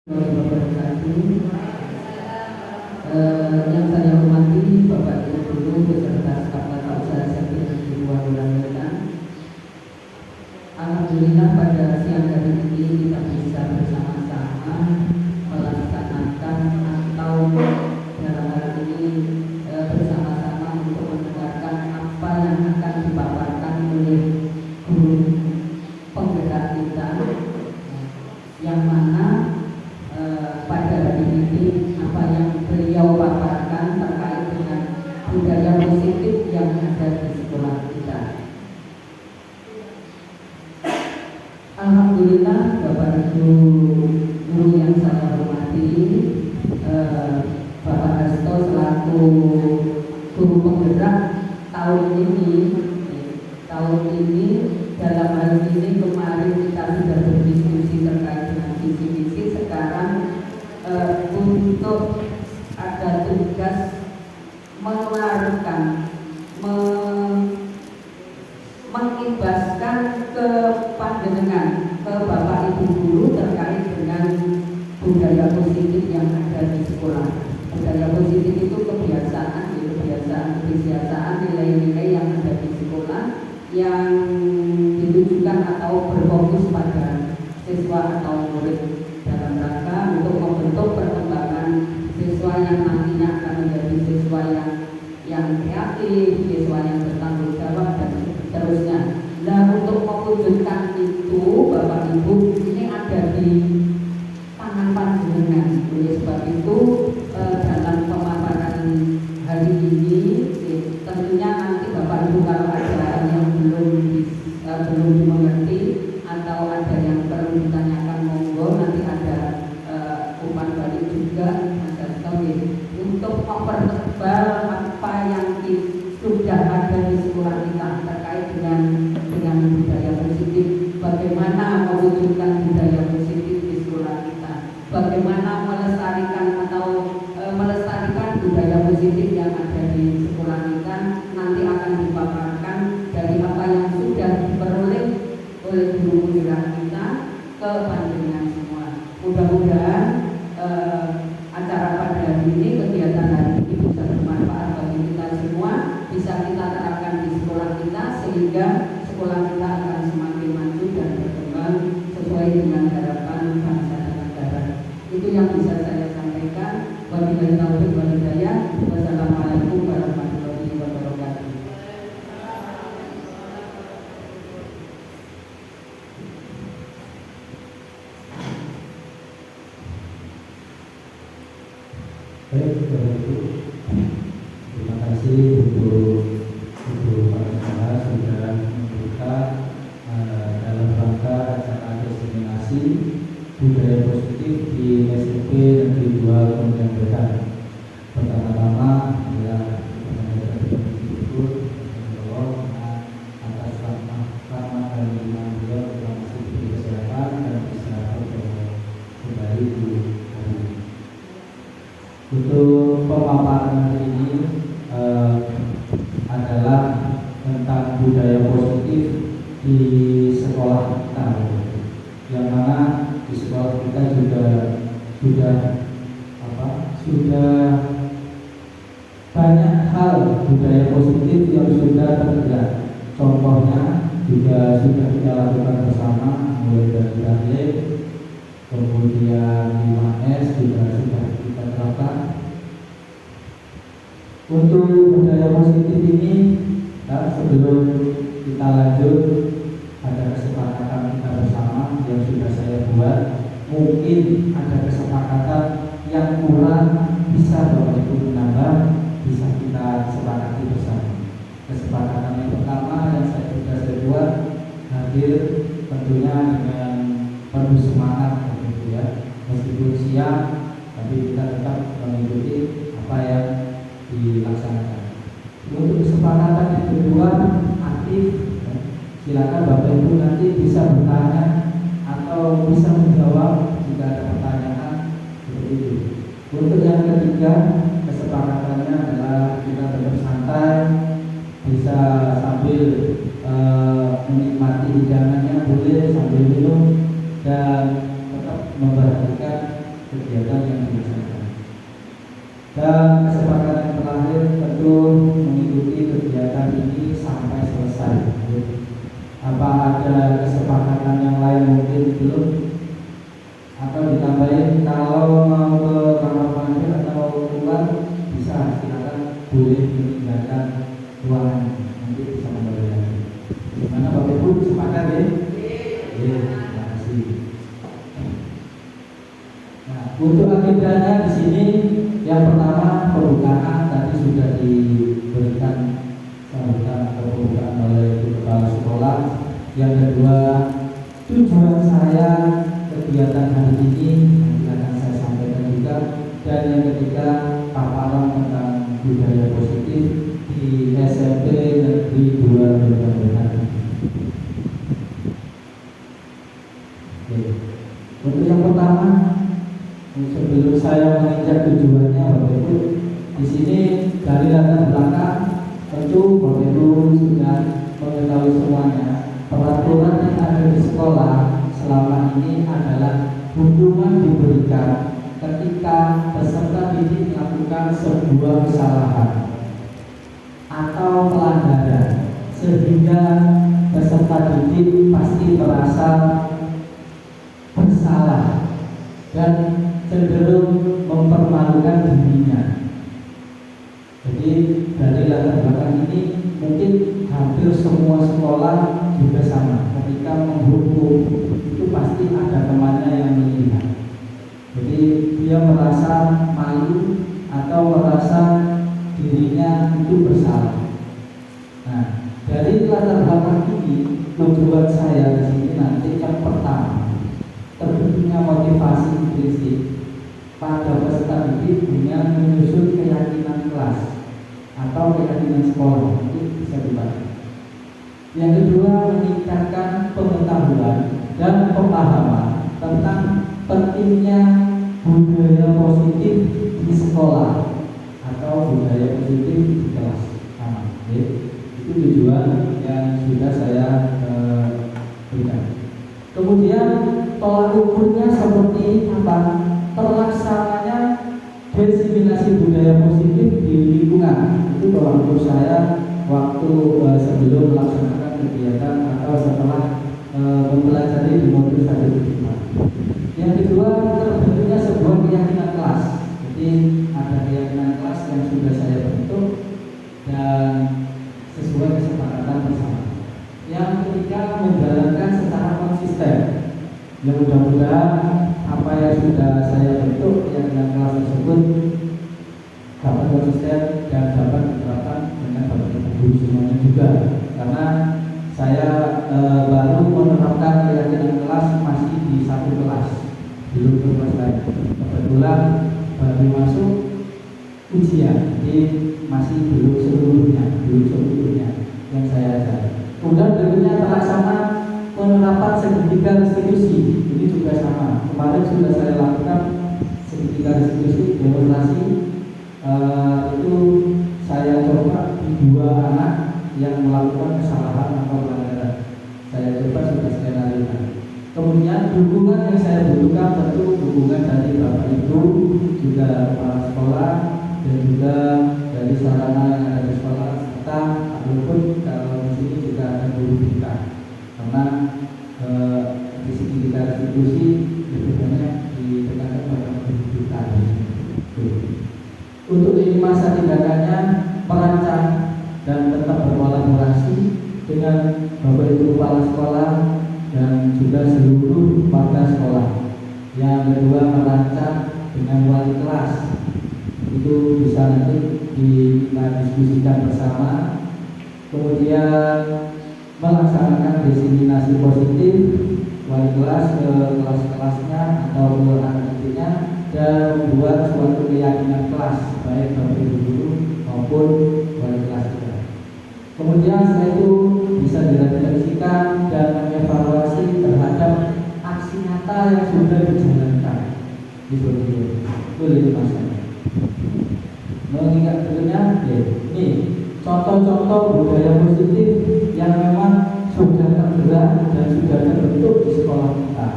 Yang saya hormati Bapak Ibu Guru beserta staf tata usaha servis di luar Wetan. Alhamdulillah pada siang hari ini kita bisa bersama-sama melaksanakan atau dalam hal ini bersama-sama untuk mendengarkan apa yang akan dipaparkan oleh guru penggerak kita, yang mana pada hari ini apa yang beliau paparkan terkait dengan budaya positif yang ada di sekolah kita. Alhamdulillah Bapak Ibu Guru yang saya hormati, Bapak Hasto selaku guru penggerak tahun ini dalam hal ini kemarin kita sudah berdiskusi terkait dengan visi-visi. Sekarang untuk ada tugas mengeluarkan, mengibaskan ke panjenengan, ke Bapak Ibu Guru terkait dengan budaya positif yang ada di sekolah. Budaya positif itu kebiasaan, nilai-nilai yang ada di sekolah yang ditujukan atau berfokus pada siswa atau murid dalam rangka untuk membentuk perkembangan siswa yang nantinya akan menjadi siswa yang kreatif, siswa yang bertanggung jawab dan seterusnya. Nah, untuk mewujudkan itu Bapak Ibu, ini ada di tangan panjenengan. Oleh sebab itu dalam pemaparan hari ini tentunya nanti Bapak Ibu kalau ada yang belum dimengerti atau ada yang perlu ditanyakan, monggo nanti ada umpan balik juga Mas Hasto untuk mempertebal apa yang sudah ada di sekolah kita terkait dengan budaya positif. Bagaimana mewujudkan budaya positif di sekolah kita, bagaimana melestarikan budaya positif yang ada di sekolah kita, nanti akan dipaparkan dari apa yang sudah diperoleh oleh guru penggerak kita ke panjenengan semua. Mudah-mudahan acara pada hari ini, kegiatan hari ini bisa bermanfaat bagi kita semua, bisa kita terapkan di sekolah kita sehingga sekolah kita akan semakin maju dan berkembang sesuai dengan harapan bangsa dan negara. Itu yang bisa saya sampaikan. Wabillahi taufiq wal hidayah. Wassalamualaikum warahmatullahi wabarakatuh. Baik, Bapak Ibu, terima kasih untuk Pak Kepala sudah membuka dalam rangka acara destinasi budaya positif di SMP Negeri 2 Kementerian Wetan. Pertama-tama adalah bersyukur atas rahmat dan limpahan beliau yang masih diberi kesehatan dan bisa bertemu kembali di hari ini. Untuk pemaparan hari ini adalah tentang budaya positif di sekolah kita, yang mana di sekolah kita juga sudah banyak hal budaya positif yang sudah tergerak. Contohnya juga sudah kita lakukan bersama, mulai dari Darley, kemudian 5S juga sudah kita terapkan. Untuk budaya positif ini, sebelum kita lanjut, ada kesepakatan kita bersama yang sudah saya buat. Mungkin ada kesepakatan yang kurang, bisa Bapak Ibu menambah, bisa kita sepakati bersama. Kesepakatan yang pertama yang sudah saya buat, hadir tentunya dengan penuh semangat, meskipun siang, tapi kita tetap mengikuti apa yang dilaksanakan. Untuk kesepakatan yang kedua, aktif. Silakan Bapak Ibu nanti bisa bertanya atau bisa menjawab jika ada pertanyaan seperti itu. Untuk yang ketiga, kesepakatannya adalah kita tetap santai, bisa sambil menikmati hidangannya, boleh sambil minum, dan tetap memperhatikan kegiatan yang dilaksanakan. Dan kesepakatan terakhir tentu mengikuti kegiatan ini sampai selesai. Apa ada kesepakatan yang lain mungkin belum? Atau ditambahin kalau mau ke kamar mandi atau keluar bisa, silakan boleh meninggalkan ruangan, nanti bisa kembali lagi. Gimana Bapak Ibu, sepakat ya? Iya, terima kasih. Nah, untuk agendanya di sini yang pertama pembukaan tadi sudah diberikan sambutan atau pembukaan oleh kepala sekolah. Yang kedua, tujuan saya kegiatan hari ini nanti akan saya sampaikan juga. Dan yang ketiga, paparan tentang budaya positif di SMP Negeri 2 Banjarnegara. Untuk yang pertama, sebelum saya menginjak tujuannya, Bapak Ibu, di sini dari latar belakang tentu Bapak Ibu sudah mengetahui semuanya. Peraturan yang ada di sekolah selama ini adalah hukuman diberikan ketika peserta didik melakukan sebuah kesalahan atau pelanggaran, sehingga peserta didik pasti merasa bersalah dan cenderung mempermalukan dirinya. Jadi dari latar belakang ini mungkin hampir semua sekolah juga sama. Ketika menghukum itu pasti ada temannya yang melihat. Jadi dia merasa malu atau merasa dirinya itu bersalah. Nah, dari latar belakang ini tujuan saya di sini nanti yang pertama, terbentuknya motivasi prinsip pada peserta didik dengan menyusun keyakinan kelas atau keyakinan sekolah, itu bisa dibaca. Yang kedua, meningkatkan pengetahuan dan pemahaman tentang pentingnya budaya positif di sekolah atau budaya positif di kelas. Itu tujuan yang sudah saya berikan. Kemudian tolak ukurnya seperti apa? Terlaksananya diseminasi budaya positif di lingkungan. Itu tolak ukur saya waktu sebelum melaksanakan kegiatan atau setelah mempelajari di modul 1. Yang kedua, terbentuknya sebuah keyakinan kelas. Jadi ada keyakinan kelas yang sudah saya bentuk dan sesuai kesepakatan bersama. Yang ketiga, menjalankan secara konsisten. Yang mudah-mudahan apa yang sudah saya bentuk keyakinan kelas tersebut dapat konsisten dan dapat diterapkan dengan Bapak Ibu semuanya juga. Karena saya baru menerapkan keyakinan kelas masih di satu kelas, belum ke kelas lain. Kebetulan baru masuk ujian, jadi masih belum seluruhnya yang saya ajar. Kemudian berikutnya terlaksana penerapan segitiga restitusi. Ini juga sama. Kemarin sudah saya lakukan segitiga restitusi demonstrasi. Itu saya coba di 2 anak yang melakukan kesalahan atau pelanggaran. Saya coba sudah skenario. Kemudian dukungan yang saya butuhkan tentu dukungan dari Bapak Ibu, juga kepala sekolah dan juga dari sarana yang ada di sekolah, serta walaupun kalau di sini juga ada guru kita. Karena di sini kita restitusi lebih banyak ditekankan pada guru kita. Untuk lini masa tindakannya merancang dan tetap berkolaborasi dengan Bapak Ibu kepala sekolah dan juga seluruh warga sekolah. Yang kedua, merancang dengan wali kelas. Itu bisa nanti kita diskusikan bersama. Kemudian melaksanakan diseminasi positif wali kelas ke kelas-kelasnya atau ke anak didiknya dan membuat suatu keyakinan kelas baik Bapak Ibu guru maupun wali kelas juga. Kemudian setelah itu bisa direfleksikan dan mengevaluasi terhadap aksi nyata yang sudah dijalankan di seluruh itu masalah. Mengingat tentunya, ini contoh-contoh budaya positif yang memang sudah tergerak dan sudah terbentuk di sekolah kita.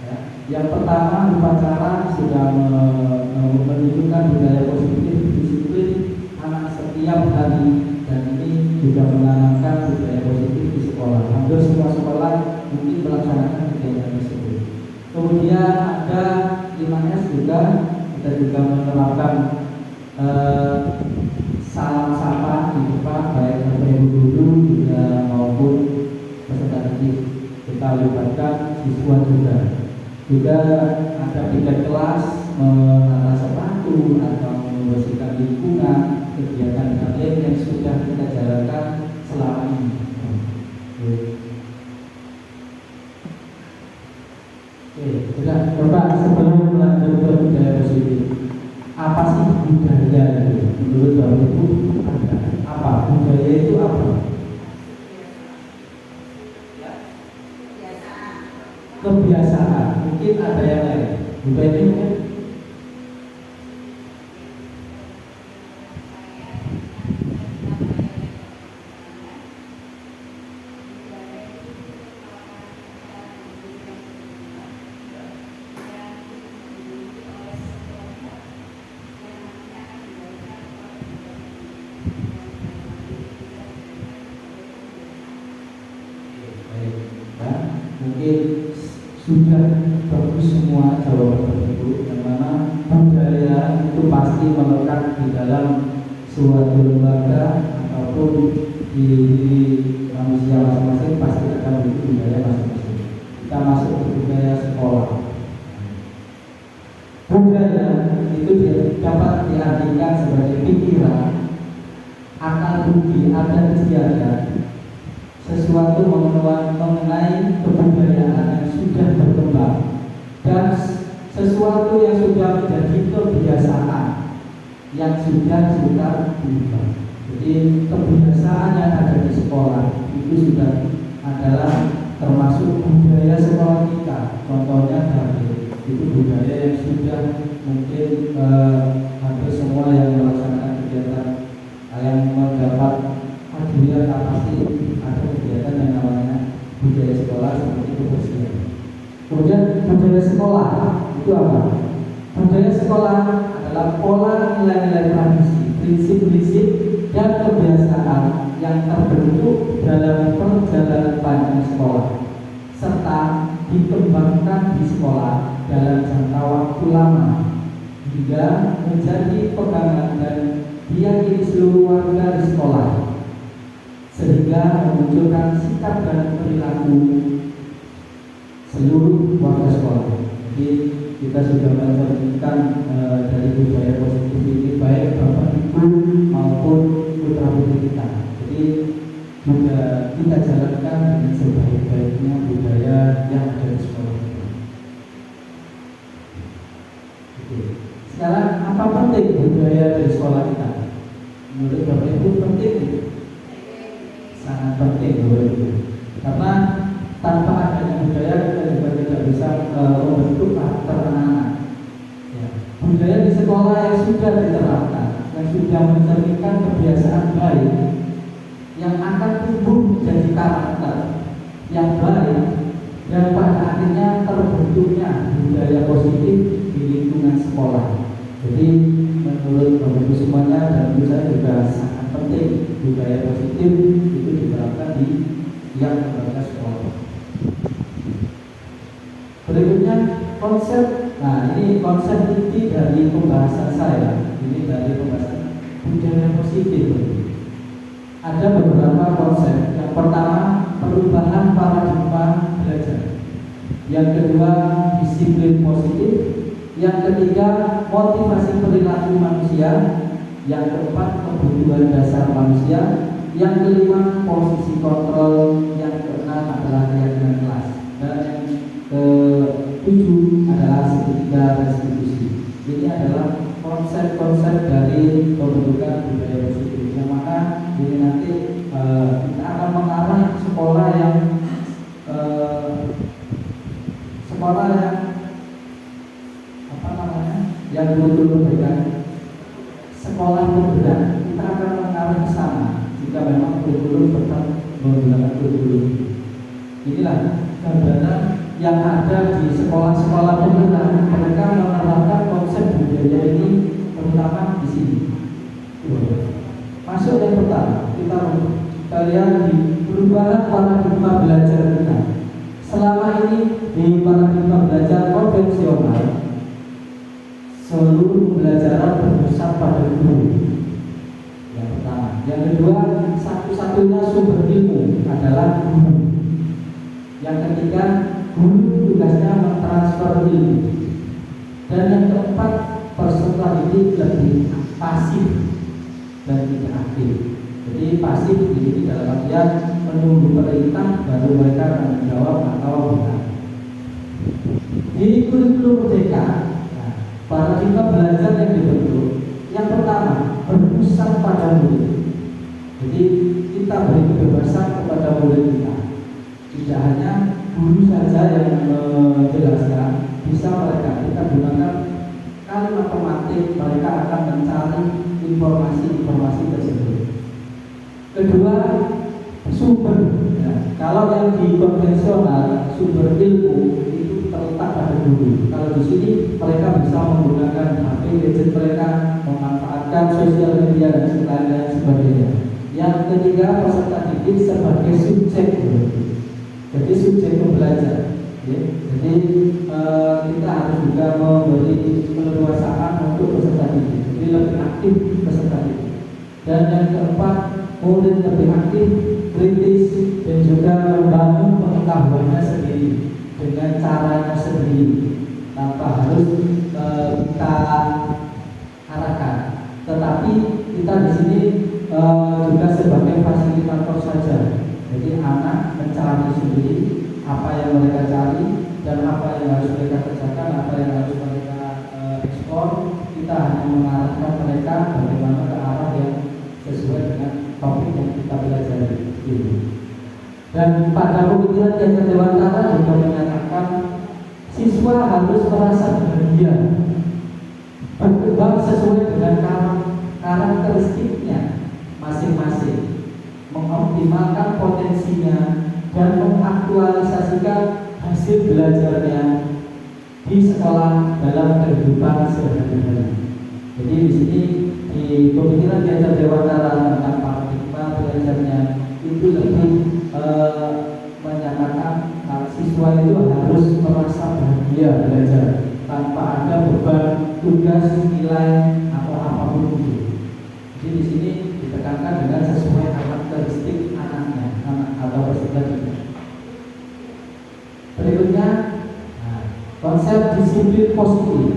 Ya. Yang pertama, upacara sudah menunjukkan budaya positif, disiplin anak setiap hari, dan ini juga menanamkan budaya positif di sekolah. Hampir semua sekolah mungkin melaksanakan kegiatan tersebut. Kemudian ada 5S juga, kita juga menerapkan salam sapa di depan, baik ibu guru juga maupun peserta didik. Kita libatkan siswa juga ada tiket kelas, menata sepatu atau membersihkan lingkungan, kegiatan lain yang sudah kita jalankan selama ini. Oke, sudah. Bapak, sebelum lanjut ke budaya positif, apa sih budaya itu? Menurut Bapak Ibu ada apa? Budaya itu apa? Kebiasaan. Mungkin ada yang lain. Budaya itu mungkin sudah bagus semua jawaban Ibu, yang mana budaya itu pasti melekat di dalam suatu lembaga ataupun di manusia masing-masing, pasti akan memiliki budaya masing-masing. Kita masuk ke budaya sekolah. Budaya itu dapat diartikan sebagai pikiran, akal budi, adat istiadat, sesuatu mengenai kebudayaan yang sudah berkembang dan sesuatu yang sudah menjadi kebiasaan yang sudah berubah. Jadi kebiasaan yang ada di sekolah itu sudah adalah termasuk budaya sekolah kita. Contohnya dari itu budaya yang sudah mungkin hampir semua yang melaksanakan kegiatan yang mendapat ajudan pasti ada kegiatan yang namanya budaya sekolah seperti kebersihan. Kemudian budaya sekolah itu apa? Budaya sekolah adalah pola nilai-nilai tradisi, prinsip-prinsip dan kebiasaan yang terbentuk dalam perjalanan panjang sekolah serta dikembangkan di sekolah dalam jangka waktu lama hingga menjadi pegangan dan diyakini seluruh warga di sekolah, sehingga memunculkan sikap dan perilaku seluruh warga sekolah. Jadi kita sudah mencerminkan dari budaya positif ini baik Bapak Ibu maupun putra putri kita. Jadi juga kita jalankan dengan sebaik-baiknya budaya yang ada di sekolah kita. Oke. Sekarang apa penting budaya dari sekolah kita? Menurut Bapak Ibu penting? Sangat penting Bapak Ibu. Karena tanpa adanya budaya kita juga tidak bisa membentuk karakter anak-anak. Ya. Budaya di sekolah yang sudah diterapkan, yang sudah mencerminkan kebiasaan baik, yang akan tumbuh menjadi karakter yang baik dan pada akhirnya terbentuknya budaya positif di lingkungan sekolah. Jadi menurut Bapak Ibu semuanya dan menurut saya juga sangat penting budaya positif itu diterapkan di yang lembaga sekolah. Berikutnya konsep. Nah, ini konsep inti dari pembahasan saya. Ini dari pembahasan budaya positif. Ada beberapa konsep. Yang pertama, perubahan paradigma belajar. Yang kedua, disiplin positif. Yang ketiga, motivasi perilaku manusia. Yang keempat, kebutuhan dasar manusia. Yang kelima, posisi kontrol. Yang keenam adalah keyakinan kelas. Dan yang ketujuh adalah segitiga restitusi. Ini adalah konsep-konsep dari pembentukan budaya positif. Yang mana ini nanti kita akan mengarah sekolah yang yang betul-betul memberikan sekolah penggerak. Kita akan mengarah ke sana jika memang betul-betul tetap menggunakan kurikulum. Inilah gambaran yang ada di sekolah-sekolah pemerintah, mereka menerapkan konsep budaya ini terutama di sini. Masuk yang pertama, kita lihat di perubahan paradigma belajar kita. Selama ini di paradigma belajar konvensional, seluruh pembelajaran berpusat pada guru. Yang pertama, yang kedua, satu-satunya sumber ilmu adalah guru. Yang ketiga, guru tugasnya mentransfer ilmu. Dan yang keempat, peserta didik lebih pasif dan tidak aktif. Jadi pasif di sini dalam artian menunggu perintah baru mereka akan menjawab atau bukan. Di kurikulum merdeka, paradigma belajar yang dibentuk, yang pertama berpusat pada murid. Jadi kita beri kebebasan kepada murid kita. Tidak hanya guru saja yang menjelaskan, bisa kita gunakan kalimat otomatis, mereka akan mencari informasi tersebut. Kedua, sumber. Kalau yang di konvensional sumber ilmu itu terletak pada guru. Kalau di sini mereka bisa menggunakan HP, gadget mereka, memanfaatkan sosial media dan sebagainya. Yang ketiga, peserta didik sebagai subjek. Jadi subjek pembelajar. Jadi kita harus juga memberi keleluasaan untuk peserta didik. Jadi lebih aktif peserta didik. Dan yang keempat, murid lebih aktif, kritis, dan juga membangun pengetahuannya sendiri dengan caranya sendiri tanpa harus kita arahkan. Tetapi kita di sini juga sebagai fasilitator saja. Jadi anak mencari sendiri apa yang mereka cari dan apa yang harus mereka kerjakan, apa yang harus mereka ekspor. Kita hanya mengarahkan mereka bagaimana ke arah yang sesuai dengan topik yang kita pelajari. Dan pada pemikiran Gajah Dewantara juga menyatakan siswa harus merasa bahagia, berkembang sesuai dengan karakteristiknya masing-masing, mengoptimalkan potensinya dan mengaktualisasikan hasil belajarnya di sekolah dalam kehidupan sehari-hari. Jadi di sini di pemikiran Gajah Dewantara tentang paradigma belajarnya itu lebih menyatakan siswa itu harus merasa bahagia belajar tanpa ada beban tugas, nilai atau apapun itu. Jadi di sini ditekankan dengan sesuai karakteristik anaknya, anak atau peserta didik. Berikutnya, konsep disiplin positif.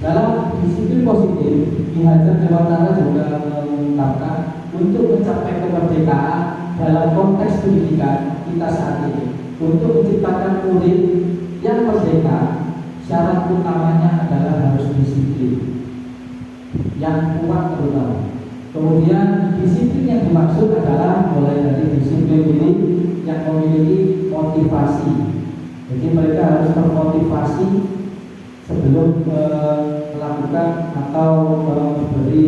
Dalam disiplin positif, Ki Hajar Dewantara juga mengungkapkan untuk mencapai kemerdekaan dalam konteks pendidikan kita saat ini, untuk menciptakan murid yang merdeka, syarat utamanya adalah harus disiplin yang kuat terutama. Kemudian disiplin yang dimaksud adalah mulai dari disiplin diri yang memiliki motivasi. Jadi mereka harus termotivasi sebelum melakukan atau memberi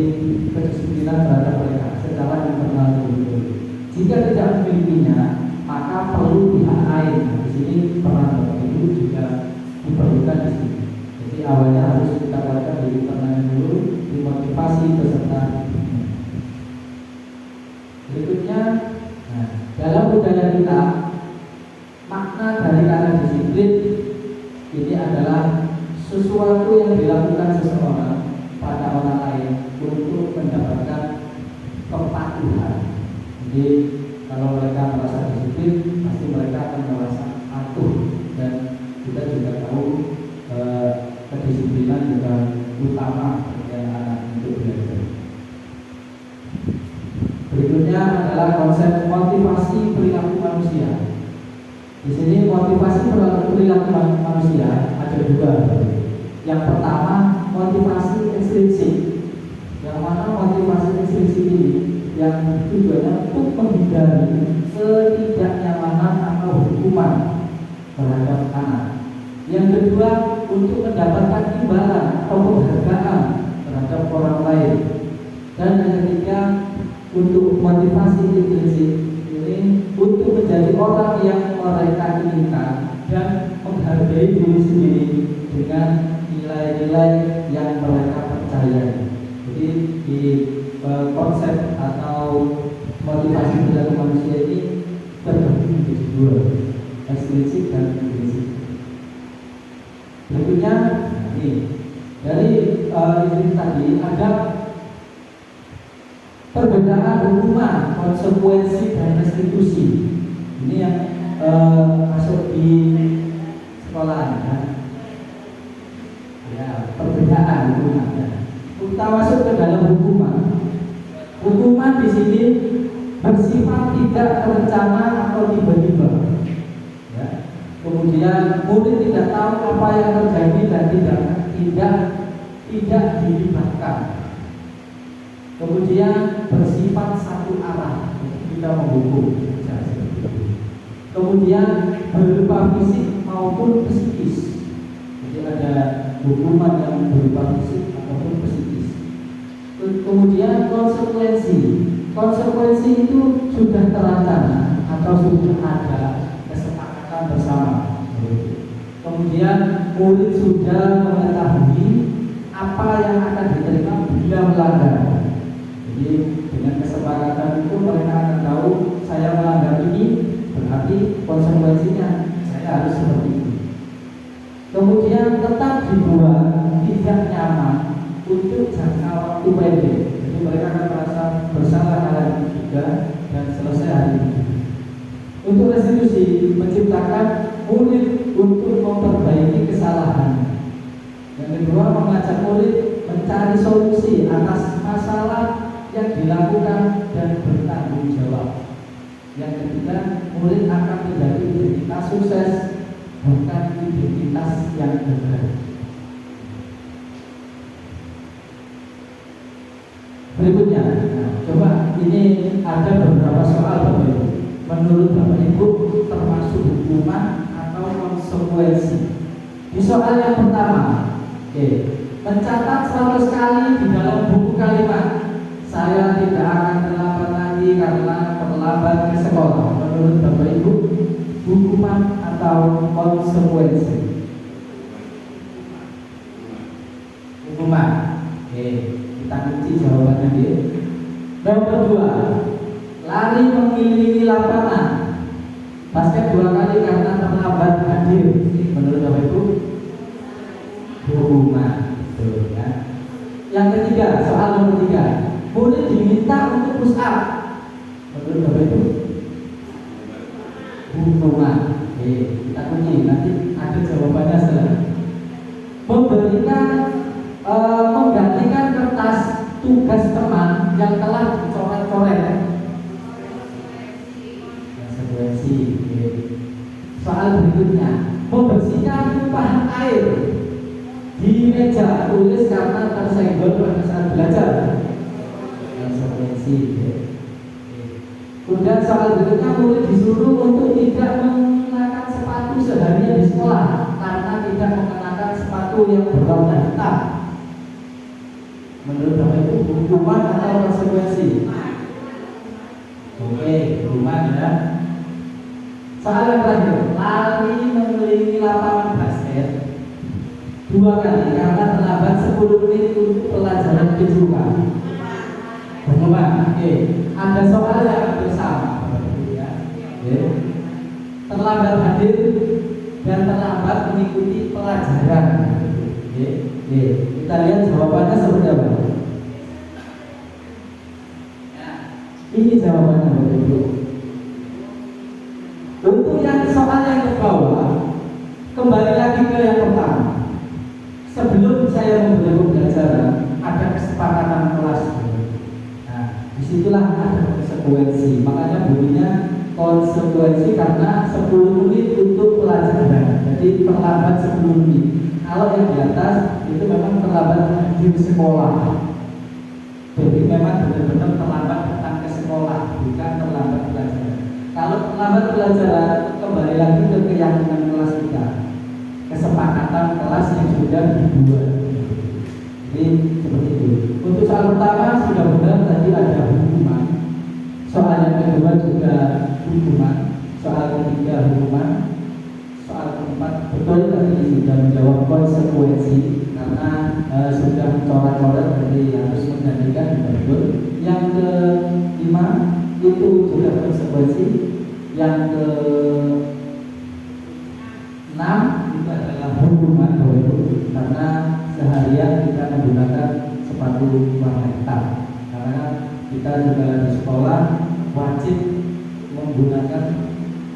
kedisiplinan terhadap mereka secara internal dulu. Jika tidak memilikinya, maka perlu pihak lain. Di sini peran Bapak Ibu juga diperlukan di sini. Jadi awalnya harus kita lakukan di internal dulu, dimotivasi peserta. Berikutnya, dalam budaya kita, makna dari kata disiplin ini adalah sesuatu yang dilakukan seseorang pada orang lain untuk mendapatkan kepatuhan. Jadi kalau mereka merasa disiplin, pasti mereka akan merasa patuh. Dan kita juga tahu kedisiplinan juga utama bagi anak untuk belajar. Berikutnya adalah konsep motivasi perilaku manusia. Di sini motivasi perilaku manusia ada dua. Yang pertama, motivasi ekstrinsik. Yang mana motivasi ekstrinsik ini yang tujuannya untuk menghindari ketidaknyamanan atau hukuman terhadap anak. Yang kedua, untuk mendapatkan imbalan atau penghargaan terhadap orang lain. Dan yang ketiga, untuk motivasi intrinsik ini untuk menjadi orang yang mereka inginkan dan menghargai diri sendiri dengan nilai-nilai yang mereka percaya. Jadi di konsep atau motivasi perilaku manusia ini terbagi menjadi dua, ekstrinsik dan intrinsik. Berikutnya, ini dari ini tadi ada perbedaan hukuman, konsekuensi dan restitusi. Ini yang masuk di sekolah ya, perbedaan hukuman. Kita masuk ke dalam hukuman. Hukuman di sini bersifat tidak terencana atau tiba-tiba. Ya. Kemudian murid tidak tahu apa yang terjadi dan tidak dilibatkan. Kemudian bersifat satu arah, kita menghukum. Kemudian berupa fisik maupun psikis. Jadi ada hukuman yang berupa fisik ataupun psikis. Kemudian konsekuensi itu sudah terancam atau sudah ada kesepakatan bersama. Kemudian murid sudah mengetahui apa yang akan diterima bila melanggar. Jadi dengan kesepakatan itu mereka akan tahu saya melanggar ini berarti konsekuensinya saya harus seperti ini. Kemudian tetap dibuat tidak nyaman untuk jangka waktu pendek. Jadi mereka akan merasa bersalah hari ini juga dan selesai hari ini. Untuk restitusi menciptakan murid untuk memperbaiki kesalahan. Yang kedua mengajak murid mencari solusi atas masalah yang dilakukan dan bertanggung jawab. Yang ketiga, murid akan menjadi identitas sukses, bukan identitas yang gagal. Berikutnya, coba ini ada beberapa soal Bapak Ibu. Menurut Bapak Ibu termasuk hukuman atau konsekuensi? Di soal yang pertama, mencatat 100 kali di dalam buku kalimat saya tidak akan terlambat lagi karena terlambat ke sekolah. Menurut Bapak Ibu, hukuman atau konsekuensi? Hukuman. Kita kunci jawabannya dia. Nomor 2, lari mengelilingi lapangan basket 2 kali karena terlambat hadir. Menurut Bapak Ibu, hukuman. Betul, ya. Yang ketiga, soal nomor 3, murid diminta untuk push up. Menurut Bapak Ibu, hukuman. Kita kunci, nanti ada jawabannya setelah. Menggantikan kertas tugas teman yang telah dicoret-coret. Konsekuensi. Soal berikutnya, membersihkan tumpahan air di meja tulis karena tersenggol pada saat belajar. Konsekuensi. Kemudian soal berikutnya, murid disuruh untuk tidak mengenakan sepatu seharian di sekolah karena tidak mengenakan sepatu yang berwarna hitam. Menurut Bapak Ibu, hukuman atau konsekuensi? Oke, hukuman ya. Soal yang terakhir, lari mengelilingi lapangan basket 2 kali karena terlambat 10 menit untuk pelajaran kejuruan. Hukuman. Ada soal yang hampir sama, ya. Terlambat hadir dan terlambat mengikuti pelajaran. Kita lihat jawabannya seperti apa. Ini jawabannya Bapak Ibu. Untuk yang soal yang ke bawah, kembali lagi ke yang pertama. Sebelum saya memberi pembelajaran, ada kesepakatan kelas. Nah, disitulah ada konsekuensi. Makanya bunyinya konsekuensi karena 10 menit untuk pelajaran. Jadi terlambat 10 menit. Kalau yang di atas itu memang terlambat di sekolah. Jadi memang benar-benar terlambat datang ke sekolah, bukan terlambat pelajaran. Kalau terlambat pelajaran, kembali lagi ke keyakinan kelas kita, kesepakatan kelas yang sudah dibuat. Jadi seperti itu. Untuk soal pertama sudah benar, tadi ada hukuman. Soal yang kedua juga hukuman. soal ketiga hukuman, soal keempat betul tadi sudah menjawab konsekuensi karena sudah coret-coret dari harus menggantikan betul. Yang kelima itu juga konsekuensi. Yang keenam itu adalah hukuman karena seharian kita menggunakan sepatu warna hitam. Karena kita juga di sekolah wajib menggunakan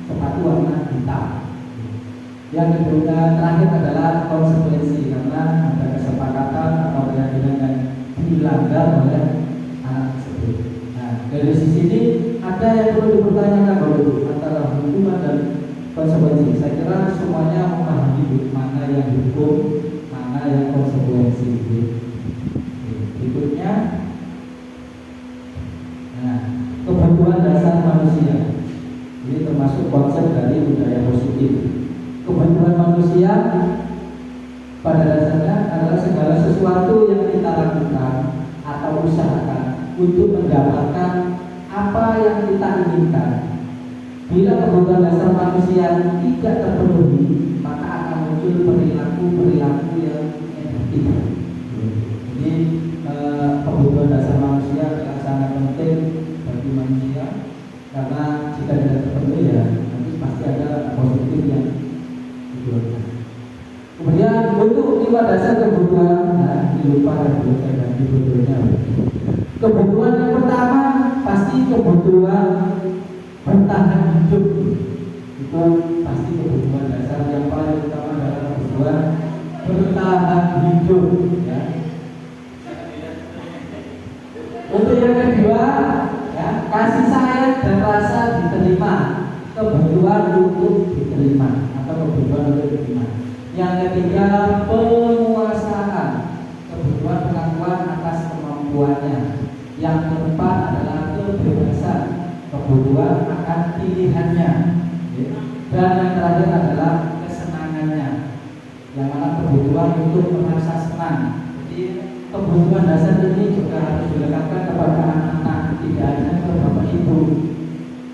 sepatu warna hitam. Yang kedua terakhir adalah konsekuensi karena ada kesepakatan atau keyakinan yang dilanggar oleh anak tersebut. Nah, dari sisi ini ada yang perlu dipertanyakan dulu antara hukuman dan konsekuensi. Saya kira semuanya memahami mana yang hukum, mana yang konsekuensi. Berikutnya, nah, kebutuhan dasar manusia. Ini termasuk konsep dari budaya positif. Kebutuhan manusia pada dasarnya adalah segala sesuatu yang kita lakukan atau usahakan untuk mendapatkan apa yang kita inginkan. Bila kebutuhan dasar manusia tidak terpenuhi, maka akan muncul perilaku-perilaku yang negatif. Jadi kebutuhan dasar manusia adalah sangat penting bagi manusia karena jika tidak terpenuhi ya nanti pasti ada positif yang dibutuhkan. Kemudian untuk 5 dasar kebutuhan, nah lupa dan kebutuhannya. Kebutuhan yang pertama pasti kebutuhan bertahan hidup. Itu pasti kebutuhan dasar yang paling utama adalah kebutuhan bertahan hidup. Ya. Untuk yang kedua, ya, kasih sayang dan rasa diterima, kebutuhan untuk diterima atau kebutuhan untuk diterima. Yang ketiga, penguasaan, kebutuhan pengakuan atas kemampuannya. Yang keempat adalah kebebasan, kebutuhan akan pilihannya. Dan yang terakhir adalah kesenangannya, yang mana kebutuhan untuk merasa senang. Jadi kebutuhan dasar ini juga harus dilekatkan kepada anak-anak, tidak hanya ke bapak ibu.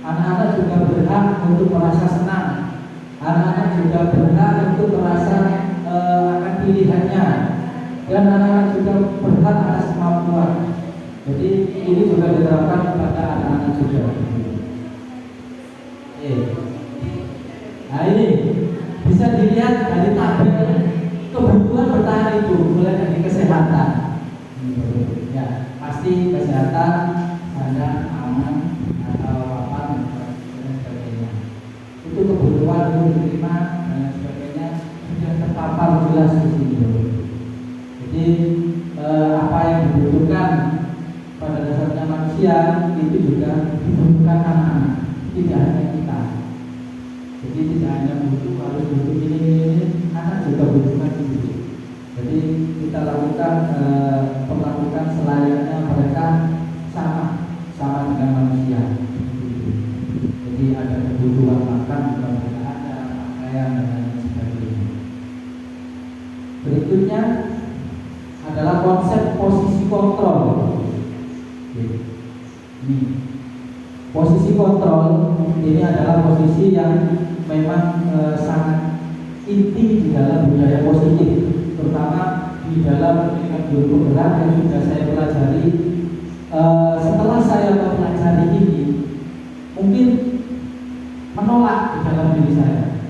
Anak-anak juga berhak untuk merasa senang. Anak-anak juga berhak untuk merasa akan pilihannya. Dan anak-anak juga berhak atas kemampuan. Jadi ini juga diterapkan kepada anak-anak juga. Nah ini bisa dilihat dari tabel kebutuhan bertahan itu mulai dari kesehatan. Ya pasti kesehatan, ada aman atau apa dan sebagainya. Itu kebutuhan untuk diterima dan sebagainya sudah terpapar jelas di sini. Jadi apa yang dibutuhkan pada dasarnya manusia itu juga dibutuhkan anak-anak, tidak hanya kita. Jadi tidak hanya butuh harus butuh ini, anak juga butuhkan itu. Jadi kita lakukan perlakukan selayaknya mereka sama dengan manusia. Jadi ada kebutuhan makan, juga ada pakaian dan lain sebagainya. Berikutnya adalah konsep posisi kontrol. Posisi kontrol ini adalah posisi yang memang sangat inti di dalam budaya positif, terutama di dalam guru penggerak yang sudah saya pelajari. Setelah saya mempelajari ini, mungkin menolak di dalam diri saya,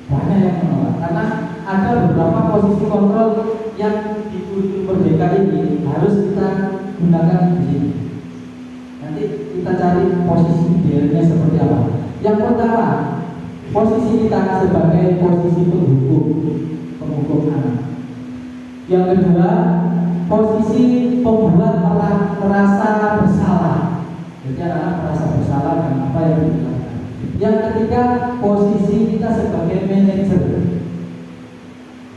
banyak yang menolak karena ada beberapa posisi kontrol yang di kurikulum merdeka ini harus kita gunakan di sini. Nanti kita cari posisi idealnya seperti apa. Yang pertama, posisi kita sebagai posisi penghukum anak. Yang kedua, posisi pembuat merasa bersalah. Jadi anak merasa bersalah dengan apa yang dilakukan. Yang ketiga, posisi kita sebagai manajer.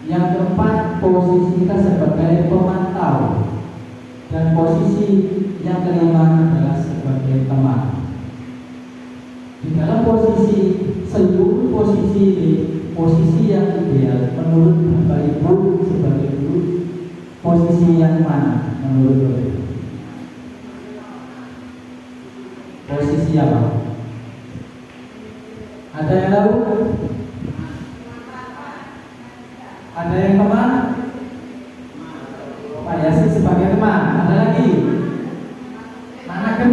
Yang keempat, posisi kita sebagai pemantau. Dan posisi yang kelima adalah sebagai teman. Di dalam seluruh posisi ini, posisi yang ideal menurut Bapak Ibu sebagai guru, posisi yang mana menurut Bapak Ibu? Posisi apa? Ada yang tahu? Ada yang teman? Pak Yasin sebagai teman. Ada lagi? Manager,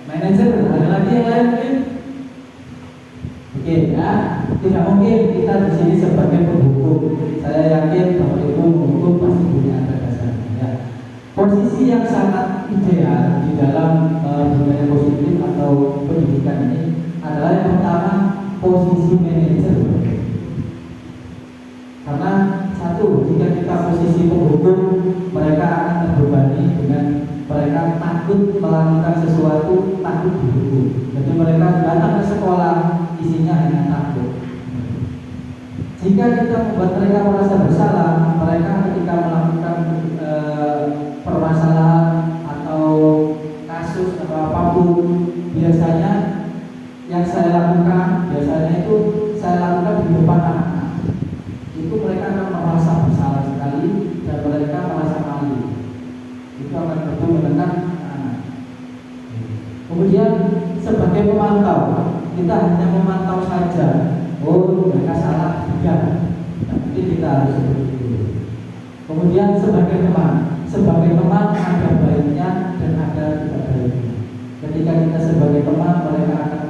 manager. Ada lagi yang lain mungkin? Oke ya, tidak mungkin kita di sini sebagai penghukum. Saya yakin Bapak Ibu menghukum pasti punya ada dasarnya. Ya. Posisi yang sangat ideal di dalam budaya positif atau pendidikan ini adalah yang pertama posisi manajer. Karena satu, jika kita posisi penghukum, mereka akan terbebani dengan mereka takut melakukan sesuatu, takut dihukum. Jadi mereka datang ke sekolah isinya hanya takut. Jika kita membuat mereka merasa bersalah, mereka ketika melakukan permasalahan atau kasus atau apapun, biasanya yang saya lakukan, biasanya itu saya lakukan di depan anak-anak. Itu mereka akan merasa bersalah sekali dan mereka merasa malu. Itu akan betul menekan anak. Kemudian sebagai pemantau, kita hanya memantau saja. Oh, mereka salah juga. Tapi kita harus seperti itu. Kemudian sebagai teman ada baiknya dan ada tidak baiknya. Ketika kita sebagai teman, mereka akan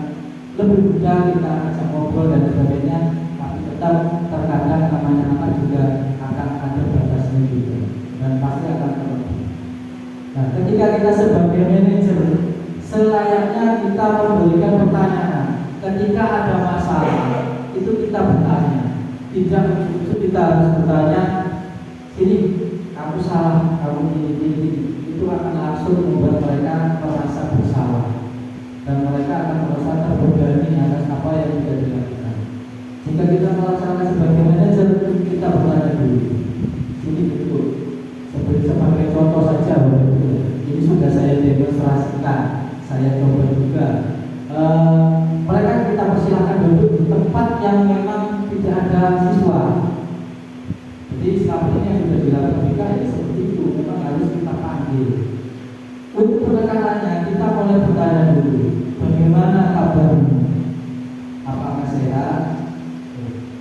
lebih mudah kita ajak ngobrol dan sebagainya. Tapi tetap terkadang namanya anak juga akan ada batasnya juga dan pasti akan terlebih. Nah, ketika kita sebagai manajer, selayaknya kita memberikan pertanyaan. Ketika ada masalah, itu kita bertanya. Tidak itu kita harus bertanya, ini kamu salah, kamu ini. Itu akan langsung membuat mereka merasa bersalah dan mereka akan merasa terbebani atas apa yang sudah dilakukan. Jika kita melaksanakan sebagai manajer, kita bertanya dulu. Ini betul. Sebagai contoh saja, ini sudah saya demonstrasikan, saya coba juga. Mereka kita persilahkan duduk di tempat yang memang tidak ada siswa. Jadi selama ini yang sudah dilakukan kita ya seperti itu, memang harus kita panggil. Untuk penekanannya kita mulai bertanya dulu, bagaimana kabarmu? Apakah sehat?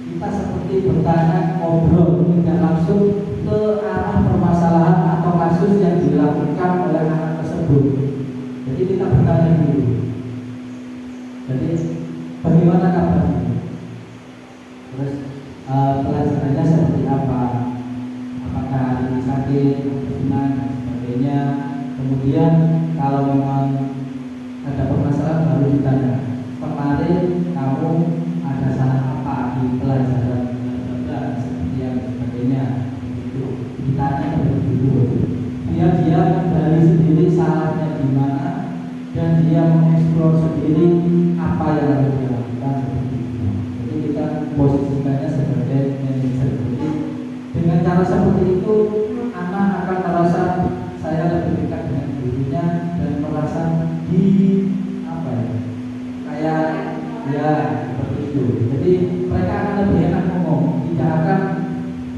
Kita seperti bertanya, ngobrol, tidak langsung ke arah permasalahan atau kasus yang dilakukan oleh anak tersebut. Jadi kita bertanya dulu. Jadi bagaimana kabarnya? Terus pelajarannya seperti apa? Apakah hari ini sakit, senang dan sebagainya. Kemudian kalau memang ada permasalahan baru ditanya, kemarin kamu ada salah apa di pelajaran seperti yang sebagainya. Itu ditanya terlebih dulu. Biar dia menggali sendiri salahnya di mana dan dia mengeksplor sendiri apa yang harus dilakukan seperti itu. Jadi kita posisikannya sebagai manajer. Jadi dengan cara seperti itu anak akan merasa saya lebih dekat dengan gurunya dan merasa di apa ya, kayak ya seperti itu. Jadi mereka akan lebih enak ngomong, tidak akan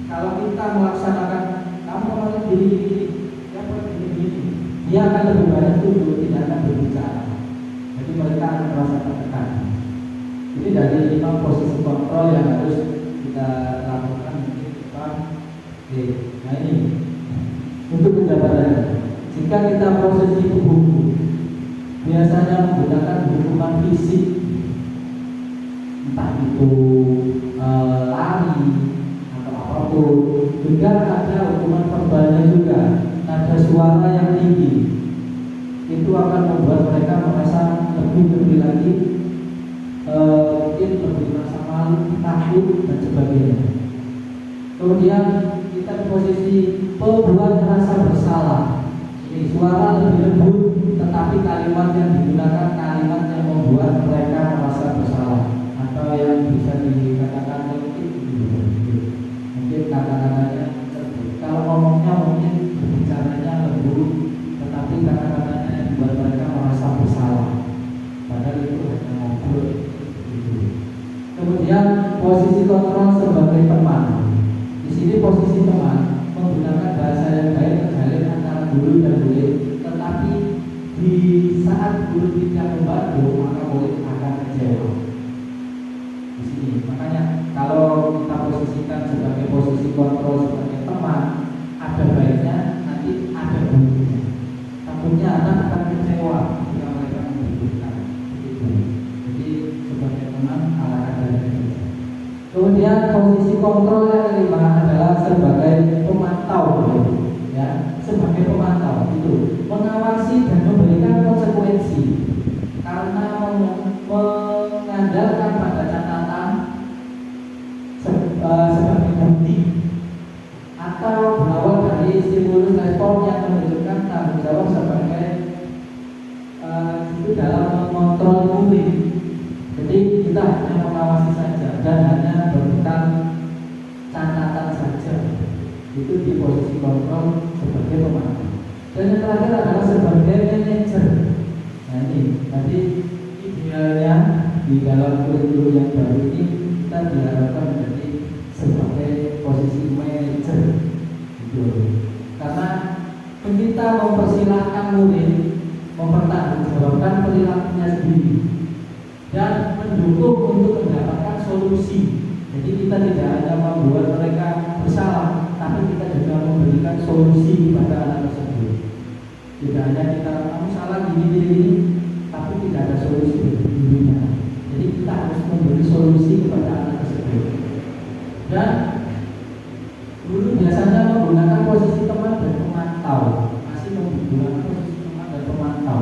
kalau kita melaksanakan kamu harus gini, dia akan lebih banyak tunduk, tidak akan berbicara. Jadi mereka akan merasa tertekan. Ini dari 5 posisi kontrol yang harus kita lakukan mungkin depan. Oke, nah ini untuk penjabarannya. Jika kita posisi penghukum, biasanya menggunakan hukuman fisik, entah itu lari atau apapun. Juga ada hukuman verbalnya juga. Ada suara yang tinggi, itu akan membuat mereka merasa lebih lagi, mungkin lebih merasa malu, takut dan sebagainya. Kemudian kita di posisi pembuat merasa bersalah. Ini suara lebih lembut, tetapi kalimat yang digunakan kalimat yang membuat mereka merasa bersalah atau yang bisa dikatakan mungkin kata-katanya kalau ngomongnya mungkin bicaranya lembut, tetapi kata-katanya yang membuat mereka merasa bersalah. Padahal itu hanya ngobrol. Kemudian posisi kontrol sebagai teman. Di sini posisi teman menggunakan bahasa yang baik terjalin antara guru dan murid, tetapi di saat guru tidak membantu maka murid akan kecewa. makanya kalau kita posisikan sebagai posisi kontrol sebagai teman, ada baiknya nanti ada buruknya. Takutnya anak akan kecewa jika mereka membutuhkan itu. Jadi sebagai teman ala kadarnya. Kemudian posisi kontrol yang kelima adalah sebagai pemantau, ya, sebagai pemantau itu mengawasi dan memberikan konsekuensi karena mengandalkan pada catatan sebagai bukti atau berawal dari stimulus respon yang menunjukkan tanggung jawab sebagai itu dalam mengontrol murid. Jadi kita hanya mengawasi saja dan hanya berbekal catatan saja. Itu di posisi kontrol sebagai pemantau. Dan yang terakhir adalah sebagai manajer. Nah ini tadi idealnya di dalam kurikulum yang baru ini kita diharapkan menjadi sebagai posisi manajer. Gitu. Karena kita mempersilahkan murid mempertanggungjawabkan perilakunya sendiri dan mendukung untuk mendapatkan solusi. Jadi kita tidak hanya membuat mereka bersalah, tapi kita juga memberikan solusi kepada anak tersebut. Tidak hanya kita kamu salah gini, tapi tidak ada solusi bagi dirinya. Jadi kita harus memberi solusi kepada anak tersebut. Dan dulu biasanya menggunakan posisi teman dan pemantau, masih menggunakan posisi teman dan pemantau.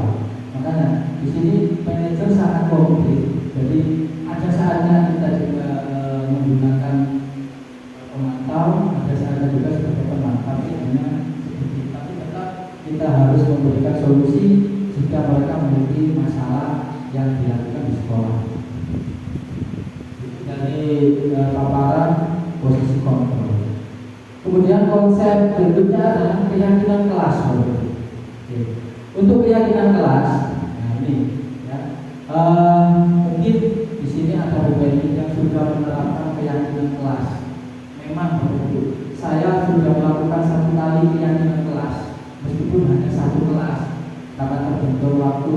Makanya di sini manajer sangat konkret. Jadi ada saatnya kita juga menggunakan pemantau, ada saatnya juga sebagai teman. Tapi hanya sedikit. Tapi tetap kita harus memberikan solusi jika mereka memiliki masalah yang dilakukan di sekolah. Dari paparan posisi kontrol. Kemudian konsep berikutnya adalah keyakinan kelas. Untuk keyakinan kelas, nah ini ya, mungkin di sini ada beberapa yang sudah menerapkan keyakinan kelas. Memang betul. Saya sudah melakukan 1 kali keyakinan kelas, meskipun hanya 1 kelas, karena terbentur waktu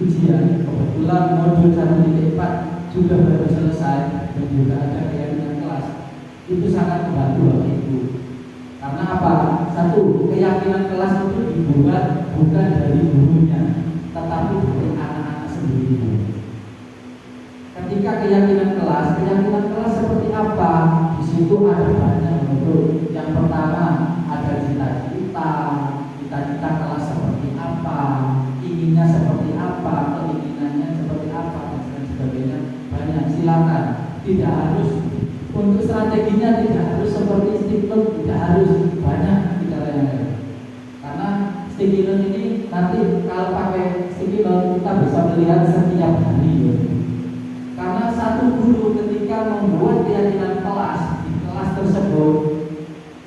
ujian. Kebetulan modul 1.4 sudah baru selesai dan juga ada keyakinan kelas. Itu sangat membantu waktu itu. Karena apa? 1, keyakinan kelas itu dibuat bukan dari gurunya, tetapi dari anak-anak sendiri. Ketika keyakinan kelas seperti apa? Di situ ada banyak bentuk. Yang pertama ada cita-cita kelas seperti apa, inginnya seperti apa, keinginannya seperti apa, dan sebagainya. Banyak, silakan. Tidak harus untuk strateginya, tidak harus seperti stick-note, tidak harus banyak bicara yang lain. Karena sticky note ini nanti kalau pakai sticky note kita bisa melihat setiap hari. Karena satu guru ketika membuat keyakinan kelas di kelas tersebut,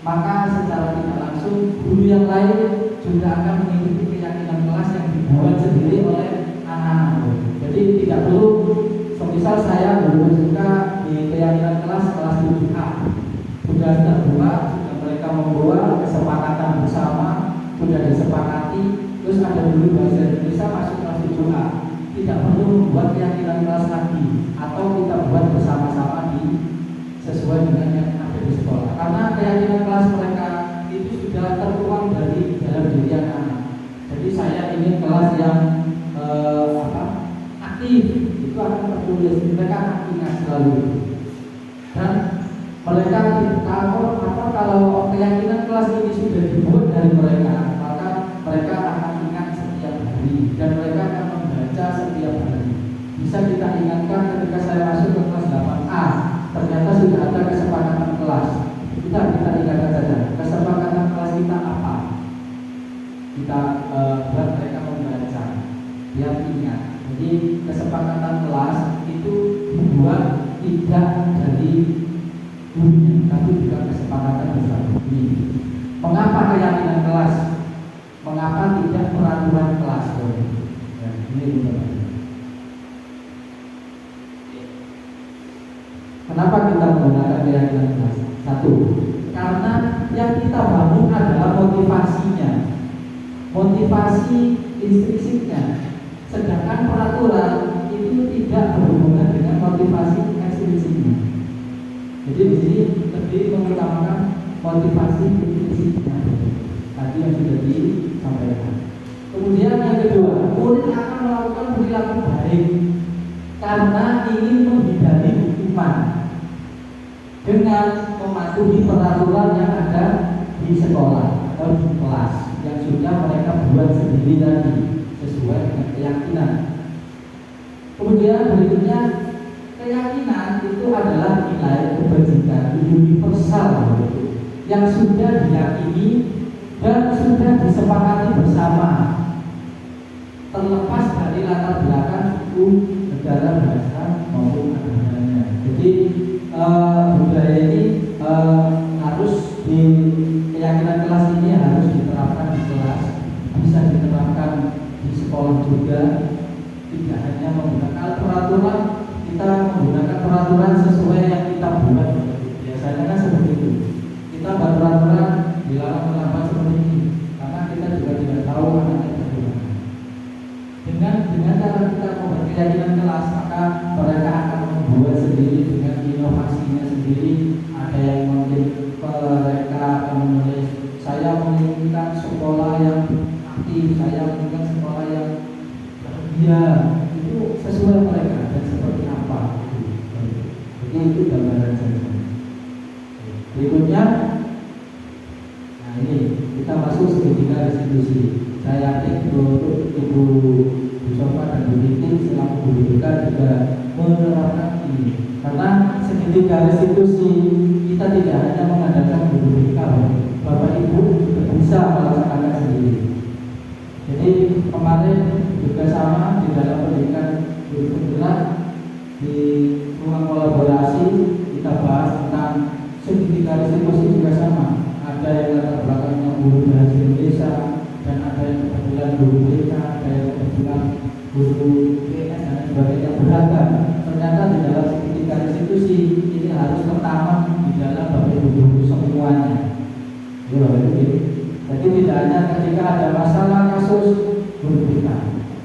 maka secara tidak langsung guru yang lain juga akan mengikuti keyakinan kelas yang dibuat sendiri oleh anak-anak. Jadi tidak perlu, semisal saya belum suka di keyakinan kelas 7A, sudah terbuat, sudah mereka membuat kesepakatan bersama, sudah disepakati, terus ada dulu bahasa Indonesia masuk kelas 7A. Tidak perlu membuat keyakinan kelas lagi, atau kita buat bersama-sama sesuai dengan yang ada di sekolah. Karena keyakinan kelas mereka itu sudah tertuang dari dalam diri anak-anak. Jadi saya ingin kelas yang aktif, itu akan tertulis, mereka akan ingat selalu. Dan mereka kalau keyakinan kelas ini sudah dibuat dari mereka, maka mereka akan ingat setiap hari dan mereka akan membaca setiap hari. Bisa kita ingatkan ketika saya masuk ke kelas 8A, ternyata sudah ada kesepakatan kelas. Kita ingatkan saja kesepakatan kelas kita apa. Kita buat mereka membaca, biar ingat. Jadi kesepakatan kelas itu dibuat tidak dari gurunya, tapi juga kesepakatan bersama. Ini mengapa keyakinan kelas? Mengapa tidak peraturan kelas? Ya, ini juga. Kenapa kita menggunakan keyakinan kelas? 1, karena yang kita bangun adalah motivasinya, motivasi instruksinya. Sedangkan peraturan itu tidak berhubungan dengan motivasi ekstrinsiknya. Jadi di sini lebih mengutamakan motivasi intrinsipnya tadi yang sudah disampaikan. Kemudian yang kedua, murid akan melakukan perilaku baik karena ingin menghindari hukuman dengan mematuhi peraturan yang ada di sekolah atau di kelas yang sudah mereka buat sendiri tadi sesuai dengan keyakinan. Kemudian berikutnya, keyakinan itu adalah nilai kebajikan universal yang sudah diyakini dan sudah disepakati bersama, terlepas dari latar belakang suku, negara, bahasa maupun agamanya. Jadi budaya ini harus di keyakinan kelas ini harus diterapkan di kelas, bisa diterapkan di sekolah juga. Tidak hanya menggunakan peraturan, kita menggunakan peraturan sesuai yang kita buat. Biasanya kan seperti itu. Kita buat peraturan dilarang melakukan seperti ini, karena kita juga tidak tahu anaknya bagaimana. Dengan cara kita membuat keyakinan kelas, maka mereka akan membuat sendiri dengan inovasinya sendiri. Ada yang mungkin mereka akan menulis, saya menginginkan sekolah yang aktif, saya menginginkan sekolah yang bahagia. Itu sesuai mereka dan seperti apa. Jadi itu gambaran saja. Berikutnya, nah ini kita masuk segitiga restitusi. Saya yakin untuk Ibu Sofa dan Bu Titi selaku guru juga menerapkan ini, karena segitiga restitusi kita tidak hanya mengadakan guru BK, Bapak Ibu juga bisa melaksanakan sendiri. Jadi kemarin juga sama di dalam pendidikan guru penggerak di ruang kolaborasi kita bahas tentang segitiga restitusi juga sama. Ada yang latar belakangnya guru bahasa Indonesia, dan ada yang kebetulan guru BK, ada yang kebetulan guru PS dan sebagainya, beragam. Ternyata di dalam segitiga restitusi ini harus tertanam di dalam Bapak Ibu guru semuanya. Jadi tidak hanya ketika ada masalah kasus guru BK,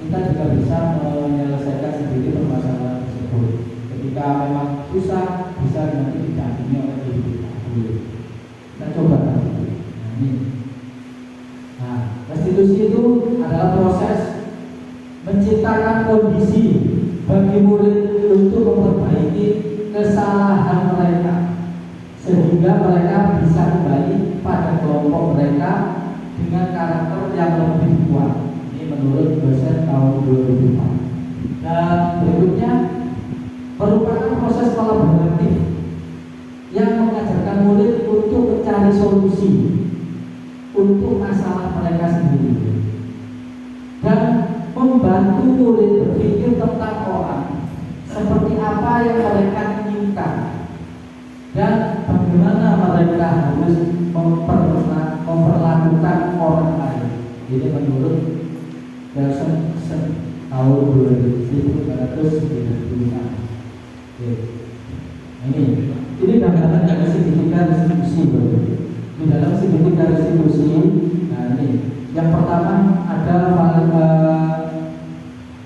kita juga bisa menyelesaikan sendiri permasalahan tersebut. Ketika memang susah, bisa nanti didampingi oleh guru BK. Kita coba nanti. Nah, restitusi itu adalah proses menciptakan kondisi bagi murid untuk memperbaiki kesalahan mereka, sehingga mereka bisa kembali pada kelompok mereka dengan karakter yang lebih kuat. Ini menurut dosen tahun 2004. Dan berikutnya merupakan proses kolaboratif yang mengajarkan murid untuk mencari solusi untuk masalah mereka sendiri dan membantu murid berpikir tentang orang seperti apa yang mereka inginkan dan bagaimana mereka harus memperlakukan orang lain. Ini menurut dosen tahun 1996. Ini gambaran dari segitiga restitusi. Di dalam segitiga restitusi, nah ini yang pertama ada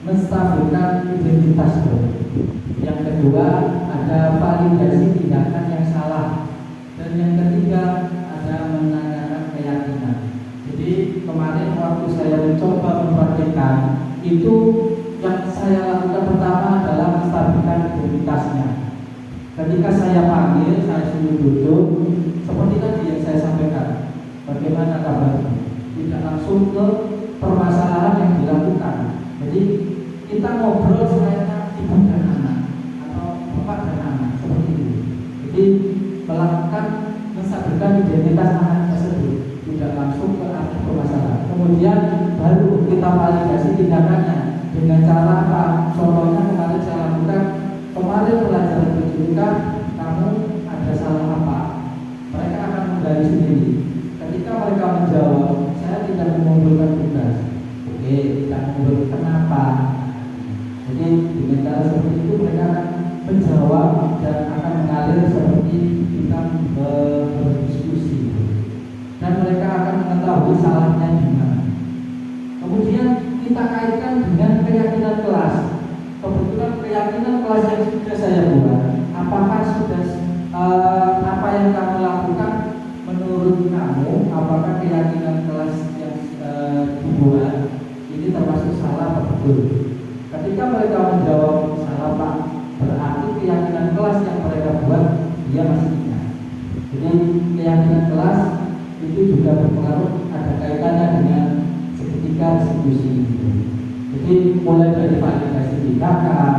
menstabilkan identitas. Yang kedua ada validasi tindakan yang salah, dan yang ketiga ada menanyakan keyakinan. Jadi kemarin waktu saya mencoba mempraktikkan itu, yang saya lakukan pertama adalah menstabilkan identitasnya. Ketika saya panggil, saya suruh duduk seperti tadi yang saya sampaikan, bagaimana kabarnya, tidak langsung ke permasalahan yang dilakukan. Jadi kita ngobrol selayaknya ibu dan anak atau bapak dan anak, seperti itu. Jadi melakukan menstabilkan identitas anak tersebut, tidak langsung ke arah permasalahan. Kemudian baru kita validasi tindakannya dengan cara apa? Contohnya kemarin saya lakukan, kemarin pelajaran BJK kamu ada salah apa? Mereka akan menggali sendiri. Ketika mereka menjawab, saya tidak mengumpulkan tugas. Oke, tidak mengumpulkan kenapa. Jadi dengan cara seperti itu mereka akan menjawab dan akan mengalir seperti kita berdiskusi. Dan mereka akan mengetahui salahnya di mana. Kemudian kita kaitkan dengan keyakinan kelas. Kebetulan keyakinan kelas yang sudah saya buat, apakah sudah apa yang kamu lakukan menurut kamu, apakah keyakinan kelas yang dibuat ini termasuk salah atau betul? Ketika mereka menjawab salah Pak, berarti keyakinan kelas yang mereka buat dia masih ingat. Jadi keyakinan kelas itu juga berpengaruh, ada kaitannya dengan seketika restitusi. Jadi mulai dari validasi tindakan,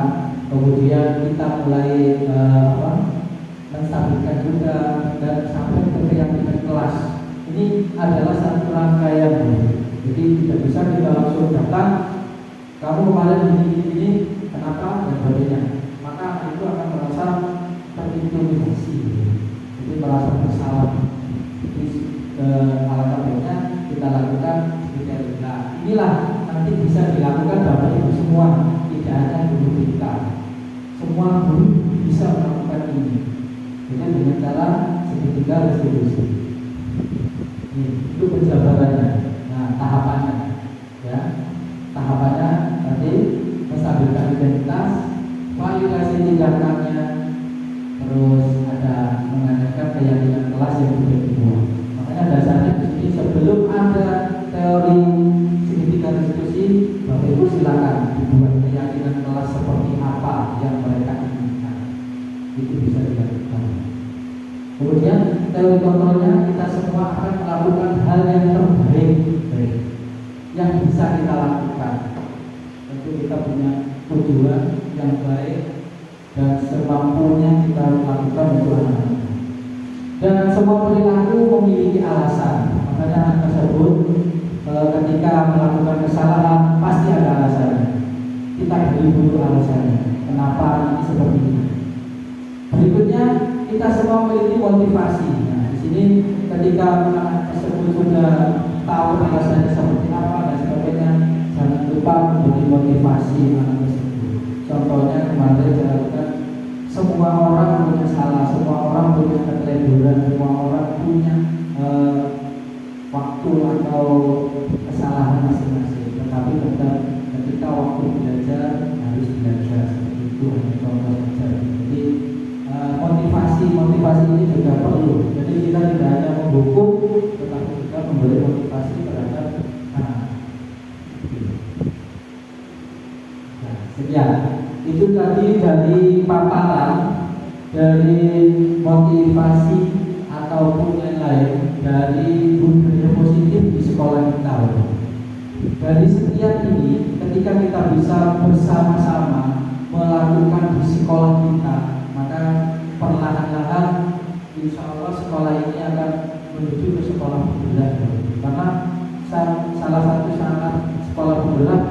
kemudian kita mulai menstabilkan juga dan sampai ke keyakinan kelas. Ini adalah satu rangkaian. Jadi tidak bisa kita langsung datang, kamu kemarin ini kenapa dan sebagainya. Maka itu akan merasa terintimidasi, jadi merasa bersalah. Jadi alangkah baiknya kita lakukan seperti itu. Nah, inilah nanti bisa dilakukan Bapak Ibu semua, tidak hanya guru kita. Semua guru bisa melakukan ini. Jadi dengan cara segitiga restitusi. Itu penjabarannya. Nah, tahapannya, ya, tahapannya tadi menstabilkan identitas, validasi tindakannya, terus ada mengadakan keyakinan kelas yang sudah dibuat. Makanya dasarnya di sini sebelum ada teori segitiga restitusi, Bapak Ibu silakan dibuat keyakinan kelas seperti apa yang mereka inginkan. Itu bisa dilakukan. Kemudian teori kontrolnya, kita semua akan melakukan hal yang terbaik yang bisa kita lakukan. Tentu kita punya tujuan yang baik dan semampunya kita lakukan untuk anak-anak. Dan semua perilaku memiliki alasan. Makanya anak tersebut ketika melakukan kesalahan pasti ada alasannya. Kita beri dulu alasannya. Kenapa ini seperti ini? Berikutnya, kita semua memiliki motivasi. Nah, di sini ketika anak tersebut sudah tahu alasannya seperti apa dan sebagainya, jangan lupa memberi motivasi anak tersebut. Contohnya kemarin saya lakukan, semua orang punya salah, semua orang punya keteledoran, semua orang punya waktu atau kesalahan masing-masing. Tetapi tetap ketika waktu belajar harus belajar, seperti itu hanya contoh saja. Jadi motivasi ini juga perlu. Jadi kita tidak hanya menghukum, tetapi juga memberi motivasi terhadap anak. Nah, sekian. Itu tadi dari paparan dari motivasi ataupun lain-lain dari budaya positif di sekolah kita. Dari sekian ini, ketika kita bisa bersama-sama melakukan di sekolah kita, maka perlahan-lahan insya Allah sekolah ini akan menuju ke sekolah penggerak. Karena salah satu syarat sekolah penggerak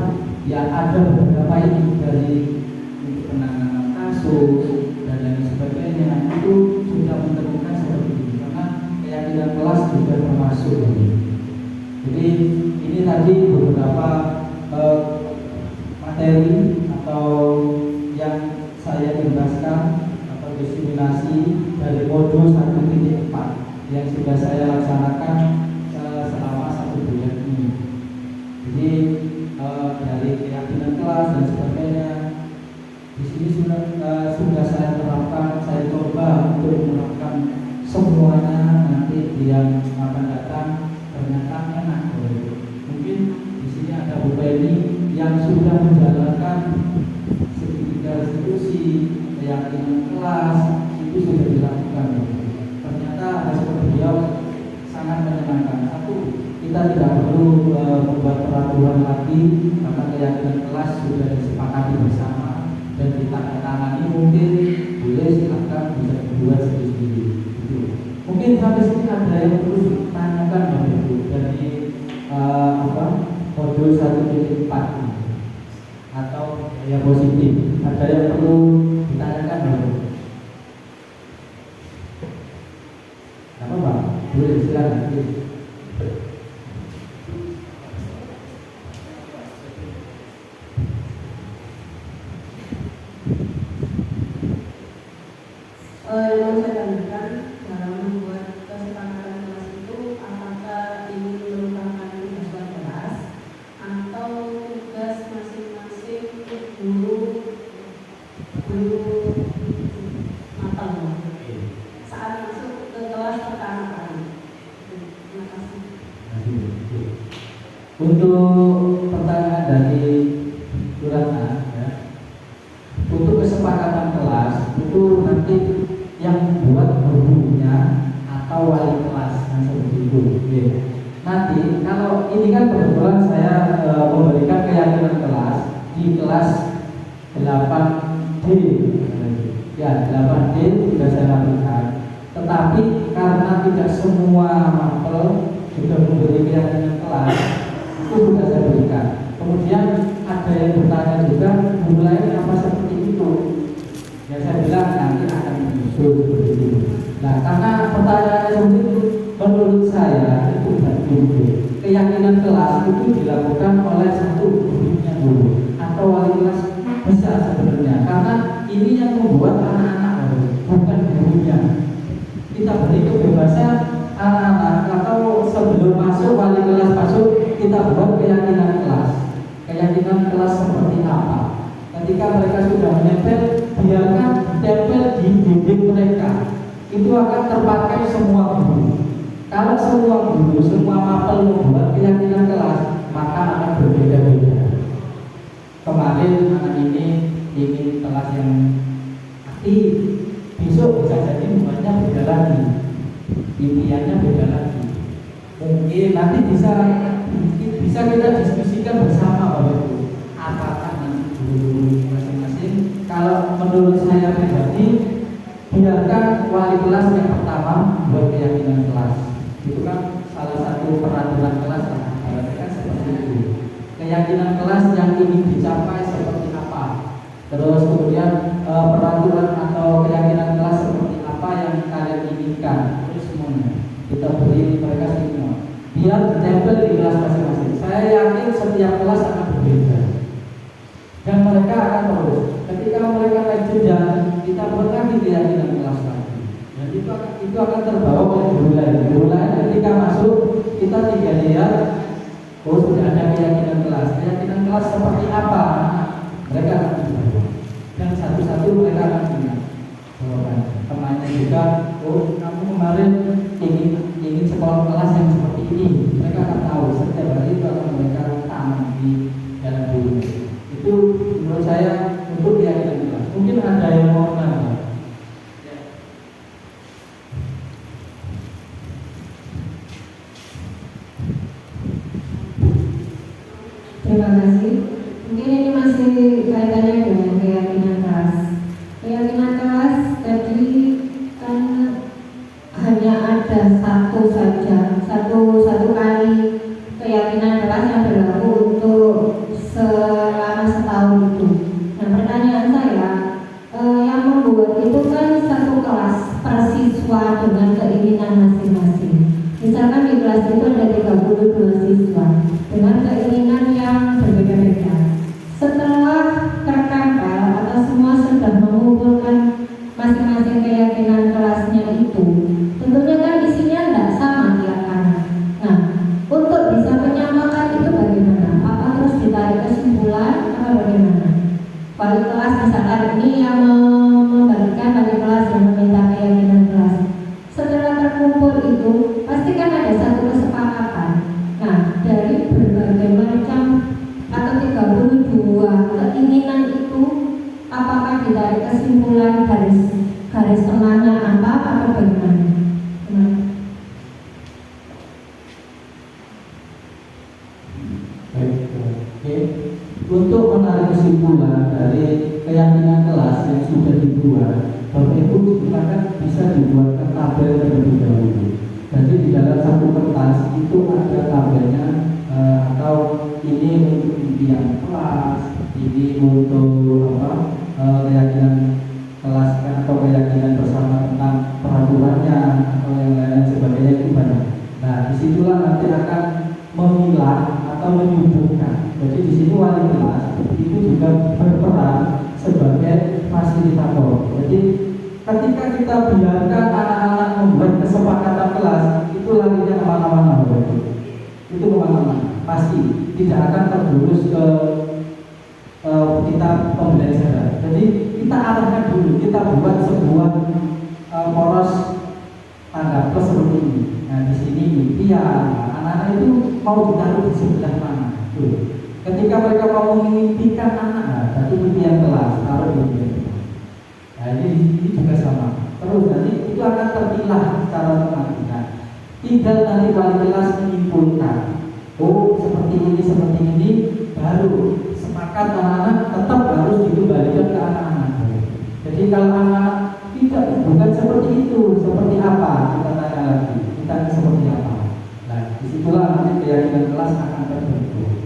ya ada beberapa ini, dari untuk penanganan kasus dan lain sebagainya, itu sudah menentukan seperti ini. Karena keyakinan kelas juga termasuk ini. Jadi ini tadi beberapa materi atau yang saya bebaskan atau disimulasi dari modul 1.4 yang sudah saya laksanakan selama 1 bulan ini. Jadi dari keyakinan kelas dan sebagainya, di sini sudah saya terapkan, saya coba untuk menerapkan semuanya. Nanti yang akan datang ternyata enak. Mungkin di sini ada Bu Penny yang sudah menjalankan segitiga restitusi, keyakinan kelas, itu sudah dilakukan. Ternyata ada seperti beliau sangat menyenangkan. Satu, kita tidak perlu membuat peraturan lagi karena keyakinan kelas sudah disepakati bersama dan ditandatangani. Mungkin boleh silakan bisa dibuat sendiri-sendiri. Mungkin sampai sini ada yang perlu ditanyakan Bapak Ibu dari modul 1.4 atau ya positif. Ada yang perlu ditanyakan Bapak Ibu? Apa Pak? Boleh silakan. Yang saya tanyakan dalam membuat kesepakatan kelas itu, apakah ini merupakan tugas kelas atau tugas masing-masing guru matang? Untuk pertanyaan dari Durana, ya, untuk kesepakatan kelas itu nanti yang buat gurunya atau wali kelas yang seperti itu. Ya. Nanti kalau ini kan kebetulan saya memberikan keyakinan kelas di kelas 8D, ya 8D sudah saya lakukan. Tetapi karena tidak semua mapel sudah memberi keyakinan kelas, itu sudah saya berikan. Kemudian ada yang bertanya juga, mulai apa seperti itu? Ya saya bilang nanti akan menyusul seperti itu. Nah karena pertanyaannya seperti itu, menurut saya itu tidak cukup. Keyakinan kelas itu dilakukan oleh satu gurunya dulu atau wali kelas besar sebenarnya. Karena ini yang membuat anak-anak bukan gurunya. Kita beri kebebasan anak-anak atau sebelum masuk wali kelas masuk kita buat keyakinan kelas. Keyakinan kelas seperti apa? Ketika mereka sudah menempel, biarkan tempel di dinding mereka. Itu akan terpakai semua guru. Kalau semua guru, semua mapel membuat keyakinan kelas, maka akan berbeda-beda. Kemarin anak ini ingin kelas yang aktif, besok bisa jadi semuanya beda lagi, impiannya beda lagi. Mungkin nanti bisa kita diskusikan bersama Bapak Ibu. Apakah nanti guru-guru masing-masing? Kalau menurut saya pribadi, biarkan wali kelas yang pertama buat keyakinan kelas. Itu kan salah satu peraturan kelas kan seperti itu. Keyakinan kelas yang ingin dicapai seperti apa? Terus kemudian peraturan atau keyakinan kelas seperti apa yang kalian inginkan? Terus semuanya kita beri mereka semua. Biar ditempel di kelas masing-masing. Saya yakin setiap kelas akan berbeda. Dan mereka akan terus. Ketika mereka naik jenjang, kita buat lagi keyakinan kelas lagi. Dan itu akan terbawa oleh guru lain. Guru lain ketika masuk, kita tinggal lihat, oh sudah ada keyakinan kelas. Keyakinan kelas seperti apa? Mereka akan dibawa. Dan satu-satu mereka akan punya jawaban. Temannya juga, oh kamu kemarin ingin sekolah kelas yang seperti ini. Mereka akan tahu setiap hari itu akan mereka tanam di dalam diri. Itu menurut saya untuk keyakinan kelas. Mungkin ada yang mau menambah. Terima kasih. Mungkin ini masih kaitannya dengan keyakinan kelas. Keyakinan kelas tadi kan hanya ada satu saja, satu kali keyakinan kelas yang berlaku untuk selama setahun itu. Nah pertanyaan saya, yang membuat itu kan satu kelas per siswa dengan keinginan masing-masing. Misalkan di kelas itu ada 32 siswa dengan keinginan yang berbeda-beda. Setelah tertempel atau semua sudah mengumpulkan masing-masing keyakinan kelasnya itu, tentunya kan isinya tidak sama tiap anak. Nah, untuk bisa menyamakan itu bagaimana? Apa terus ditarik kesimpulan atau bagaimana? Wali kelas misalkan ini yang memberikan wali kelas yang meminta keyakinan kelas. Setelah terkumpul itu, pasti kan ada satu kesepakatan. Nah, dari berbagai macam atau 32 keinginan itu, apakah ditarik kesimpulan garis tengahnya apa atau bagaimana? Oke. Untuk menarik kesimpulan dari keyakinan kelas yang sudah dibuat, Bapak Ibu silakan bisa dibuatkan tabel terlebih dahulu. Jadi di dalam satu kertas itu ada tabelnya, atau ini untuk impian kelas, ini untuk keyakinan kelas atau keyakinan bersama tentang peraturannya atau yang lain sebagainya itu banyak. Nah disitulah nanti akan memilah atau menyuburkan. Jadi di sini wali kelas itu juga berperan sebagai fasilitator. Jadi ketika kita biarkan anak-anak membuat kesepakatan kelas, itu larinya kemana-mana, itu kemana-mana. Pasti tidak akan tergerus ke kita pembelajaran. Jadi kita arahkan dulu, kita buat sebuah poros tanda plus seperti ini. Nah di sini impian, anak-anak itu mau ditaruh di sebelah mana? Tuh. Ketika mereka mau mengimpikan anak, nah, berarti impian kelas, taruh di impian kelas. Nah ini juga sama. Terus nanti itu akan terpilah secara otomatis. Tinggal nanti wali kelas menyimpulkan, oh seperti ini, baru sepakat anak-anak tetap harus dikembalikan ke anak-anak. Jadi kalau anak tidak, bukan seperti itu, seperti apa? Kita tanya lagi, kita seperti apa? Nah disitulah nanti keyakinan kelas akan terbentuk.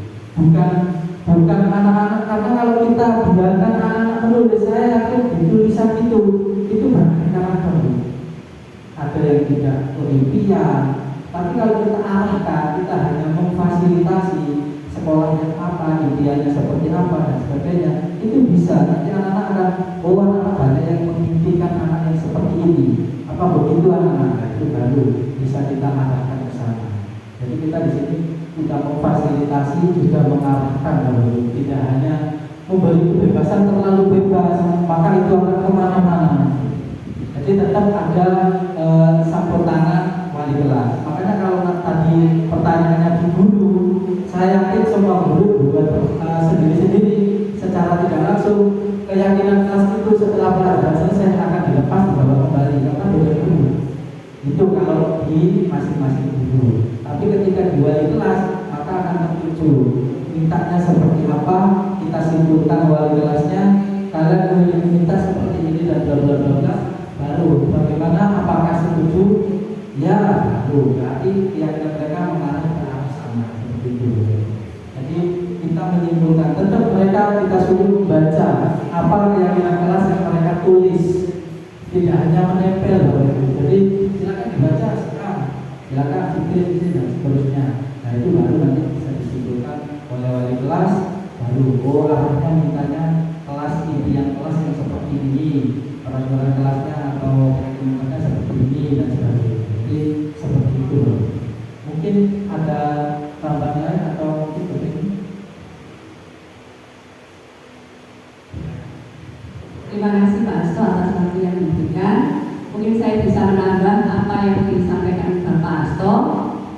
Bukan anak-anak, karena kalau kita biarkan anak-anak menulis, saya yakin di tulisan itu berarti karakter. Ada yang tidak kelimpian, tapi kalau kita arahkan, kita hanya memfasilitasi sekolahnya apa, impiannya seperti apa dan sebagainya, itu bisa nanti anak-anak akan, oh anak-anak banyak yang memimpikan anak yang seperti ini, apa begitu anak-anak, itu baru bisa kita arahkan ke sana. Jadi kita di sini kita memfasilitasi juga mengarahkan, tidak hanya memberi kebebasan terlalu bebas, maka itu akan kemana-mana. Jadi tetap ada campur tangan wali kelas. Makanya kalau tadi pertanyaannya di guru, saya yakin semua guru buat sendiri-sendiri secara tidak langsung keyakinan kelas itu setelah pelajaran selesai akan dilepas dibawa kembali karena beda guru. Itu kalau di masing-masing guru. Tapi ketika di wali kelas maka akan tertuju mintanya seperti apa, kita simpulkan wali kelasnya, kalian minta seperti ini dan bla bla bla, baru bagaimana, apakah setuju? Ya, baru berarti keyakinan mereka mengarah ke arah sama seperti itu. Jadi kita menyimpulkan, tetap mereka kita suruh membaca apa keyakinan kelas yang mereka tulis, tidak hanya menempel. Jadi silakan dibaca sekarang, silakan fikir dan seterusnya. Nah itu baru nanti bisa disimpulkan oleh wali kelas, baru oh arahnya mintanya kelas impian kelas yang seperti ini, peraturan kelasnya atau peraturannya seperti ini dan sebagainya. Jadi seperti itu. Mungkin ada tambahan lain atau mungkin begini. Terima kasih Pak Asto atas waktu yang diberikan. Mungkin saya bisa menambah apa yang disampaikan Bapak Asto.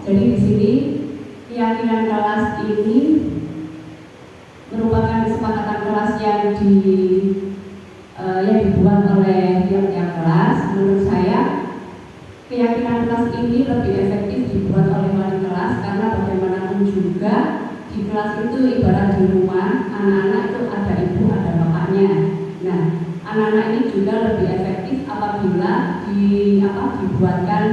Jadi di sini keyakinan kelas ini merupakan kesepakatan kelas yang dibuat oleh tiap-tiap kelas. Menurut saya keyakinan kelas ini lebih efektif dibuat oleh wali kelas karena bagaimanapun juga di kelas itu ibarat di rumah, anak-anak itu ada ibu ada bapaknya. Nah, anak-anak ini juga lebih efektif apabila dibuatkan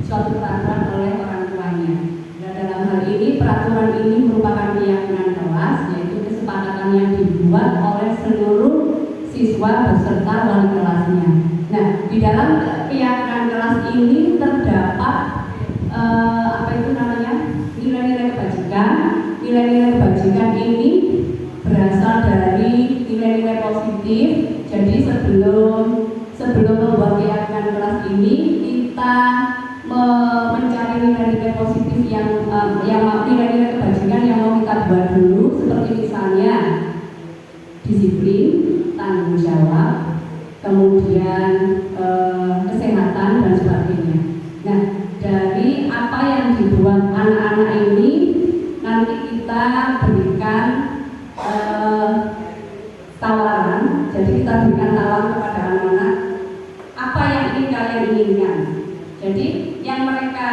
suatu peraturan oleh orang tuanya. Nah, dalam hal ini peraturan ini merupakan keyakinan kelas, yaitu kesepakatan yang dibuat oleh seluruh siswa beserta wali kelasnya. Nah, di dalam keyakinan kelas ini terdapat nilai-nilai kebajikan. Nilai-nilai kebajikan ini berasal dari nilai-nilai positif. Jadi sebelum membuat keyakinan kelas ini kita mencari nilai-nilai positif yang nilai-nilai kebajikan yang mau kita buat dulu, seperti misalnya disiplin, tanggung jawab, kemudian kesehatan dan sebagainya. Nah, dari apa yang dibuat anak-anak ini nanti kita berikan tawaran. Jadi kita berikan tawaran kepada anak-anak apa yang ingin kalian inginkan. Jadi yang mereka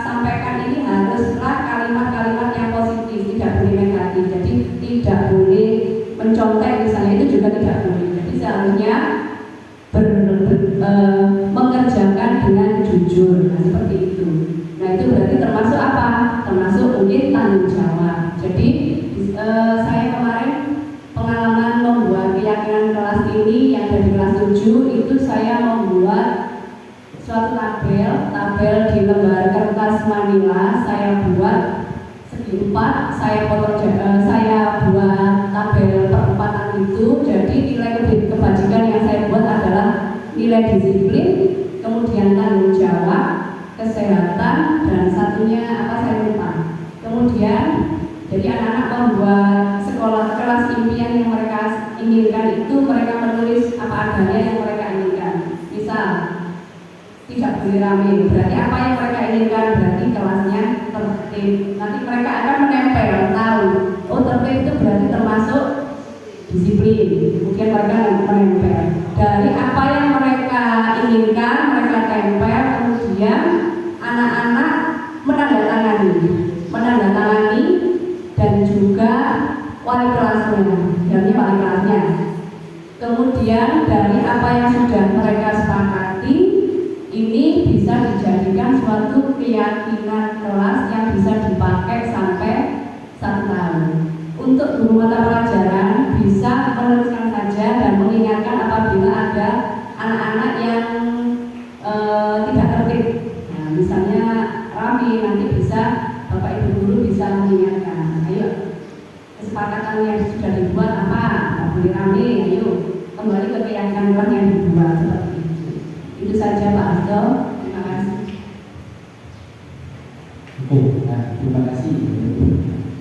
sampaikan ini haruslah kalimat-kalimat yang positif, tidak boleh negatif. Jadi tidak boleh mencontek misalnya, itu juga tidak boleh. Jadi seharusnya mengerjakan dengan jujur, nah, seperti itu. Nah itu berarti termasuk apa? Termasuk mungkin tanggung jawab. Jadi saya kemarin pengalaman membuat keyakinan kelas ini yang dari kelas 7 itu saya membuat suatu tabel di lembar kertas manila. Saya buat segi 4, saya buat tabel perempatan itu. Jadi nilai kebajikan yang saya buat adalah nilai disiplin, kemudian tanggung jawab, kesehatan, dan satunya apa saya lupa. Kemudian jadi anak-anak membuat sekolah kelas impian yang mereka inginkan itu, mereka menulis apa adanya yang mereka inginkan. Misal tidak boleh rame, berarti apa yang mereka inginkan, berarti kelasnya tertib. Nanti mereka akan menempel tahu mudah-mudahan dari apa yang sudah mereka sepakati ini bisa dijadikan suatu keyakinan kelas yang bisa dipakai sampai 1 tahun. Untuk guru mata pelajaran bisa meneruskan saja dan mengingatkan apabila ada anak-anak yang tidak tertib. Nah, misalnya Rami, nanti bisa Bapak Ibu guru bisa mengingatkan. Ayo, kesepakatan yang sudah dibuat apa? Nggak boleh rame, ayo kembali ke keyakinan kelas yang dibuat seperti itu. Itu saja Pak Asdo. Terima kasih. Oke, nah, terima kasih.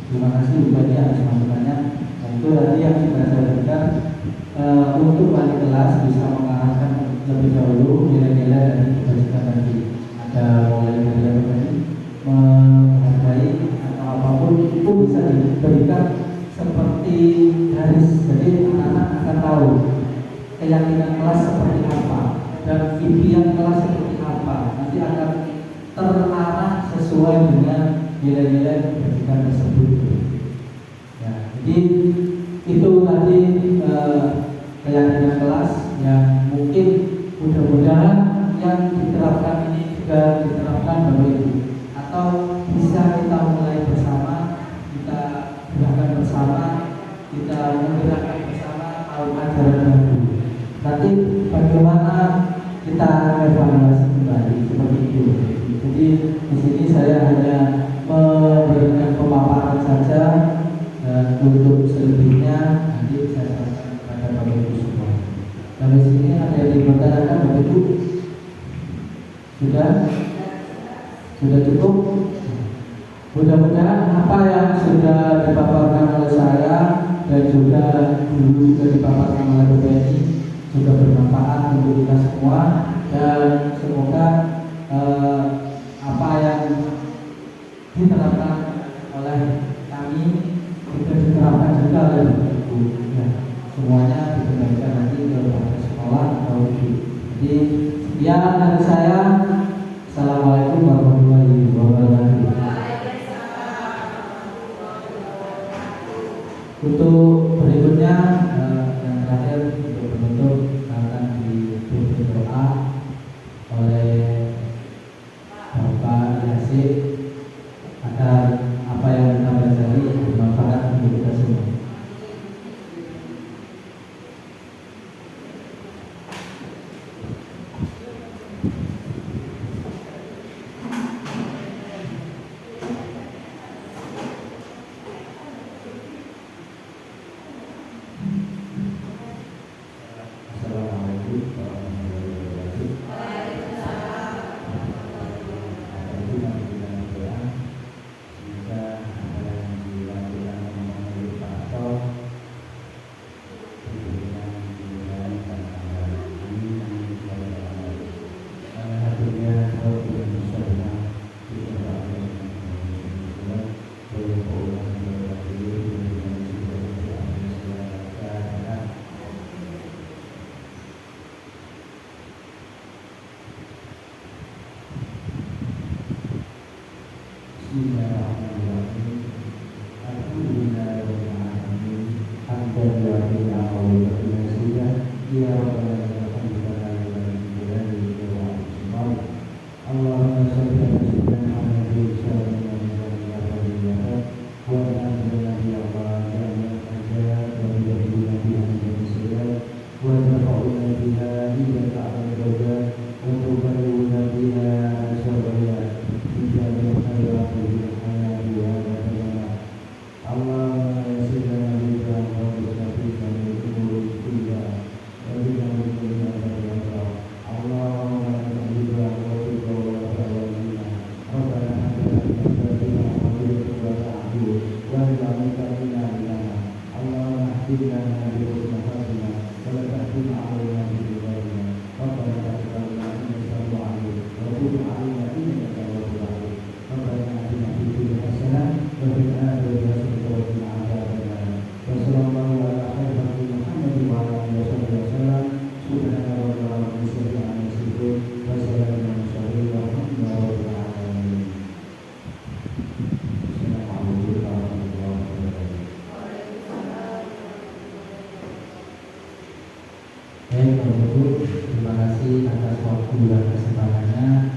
Terima kasih banyak atas masukannya. Nah, itu tadi yang sudah saya berikan untuk wali kelas bisa mengarahkan lebih dahulu nilai-nilai dari kebajikan tadi. Ada mulai dari apa tadi, menghargai atau apapun itu bisa diberikan seperti garis. Jadi anak-anak akan tahu keyakinan kelas seperti apa dan impian kelas seperti apa. Nanti akan terarah sesuai dengan nilai-nilai kebajikan tersebut. Ya, jadi itu tadi keyakinan kelas yang mungkin mudah-mudahan yang diterapkan ini juga diterapkan Bapak Ibu, atau bisa kita mulai bersama, kita gerakan bersama, kita menggerakkan bersama tahun ajaran baru. Nanti bagaimana kita evaluasi kembali seperti itu. Jadi di sini saya hanya memberikan pemaparan saja, dan untuk selebihnya nanti saya sampaikan kepada Bapak Ibu semua. Dan di sini ada yang dipertanyakan Bapak Ibu? Sudah cukup? Mudah-mudahan apa yang sudah dipaparkan oleh saya dan juga dulu juga dipaparkan oleh BPNI juga bermanfaat untuk kita semua, dan semoga apa yang diterapkan oleh kami juga diterapkan juga oleh Ibu. Ya, semuanya dikembalikan nanti ke sekolah atau ibu. Jadi sekian dari saya. Assalamualaikum warahmatullahi wabarakatuh. Untuk berikutnya yang terakhir untuk penutup akan dipimpin doa oleh Bapak Yasir agar apa yang kita pelajari bermanfaat untuk kita semua. Bapak Ibu, terima kasih atas waktu dan kesempatannya.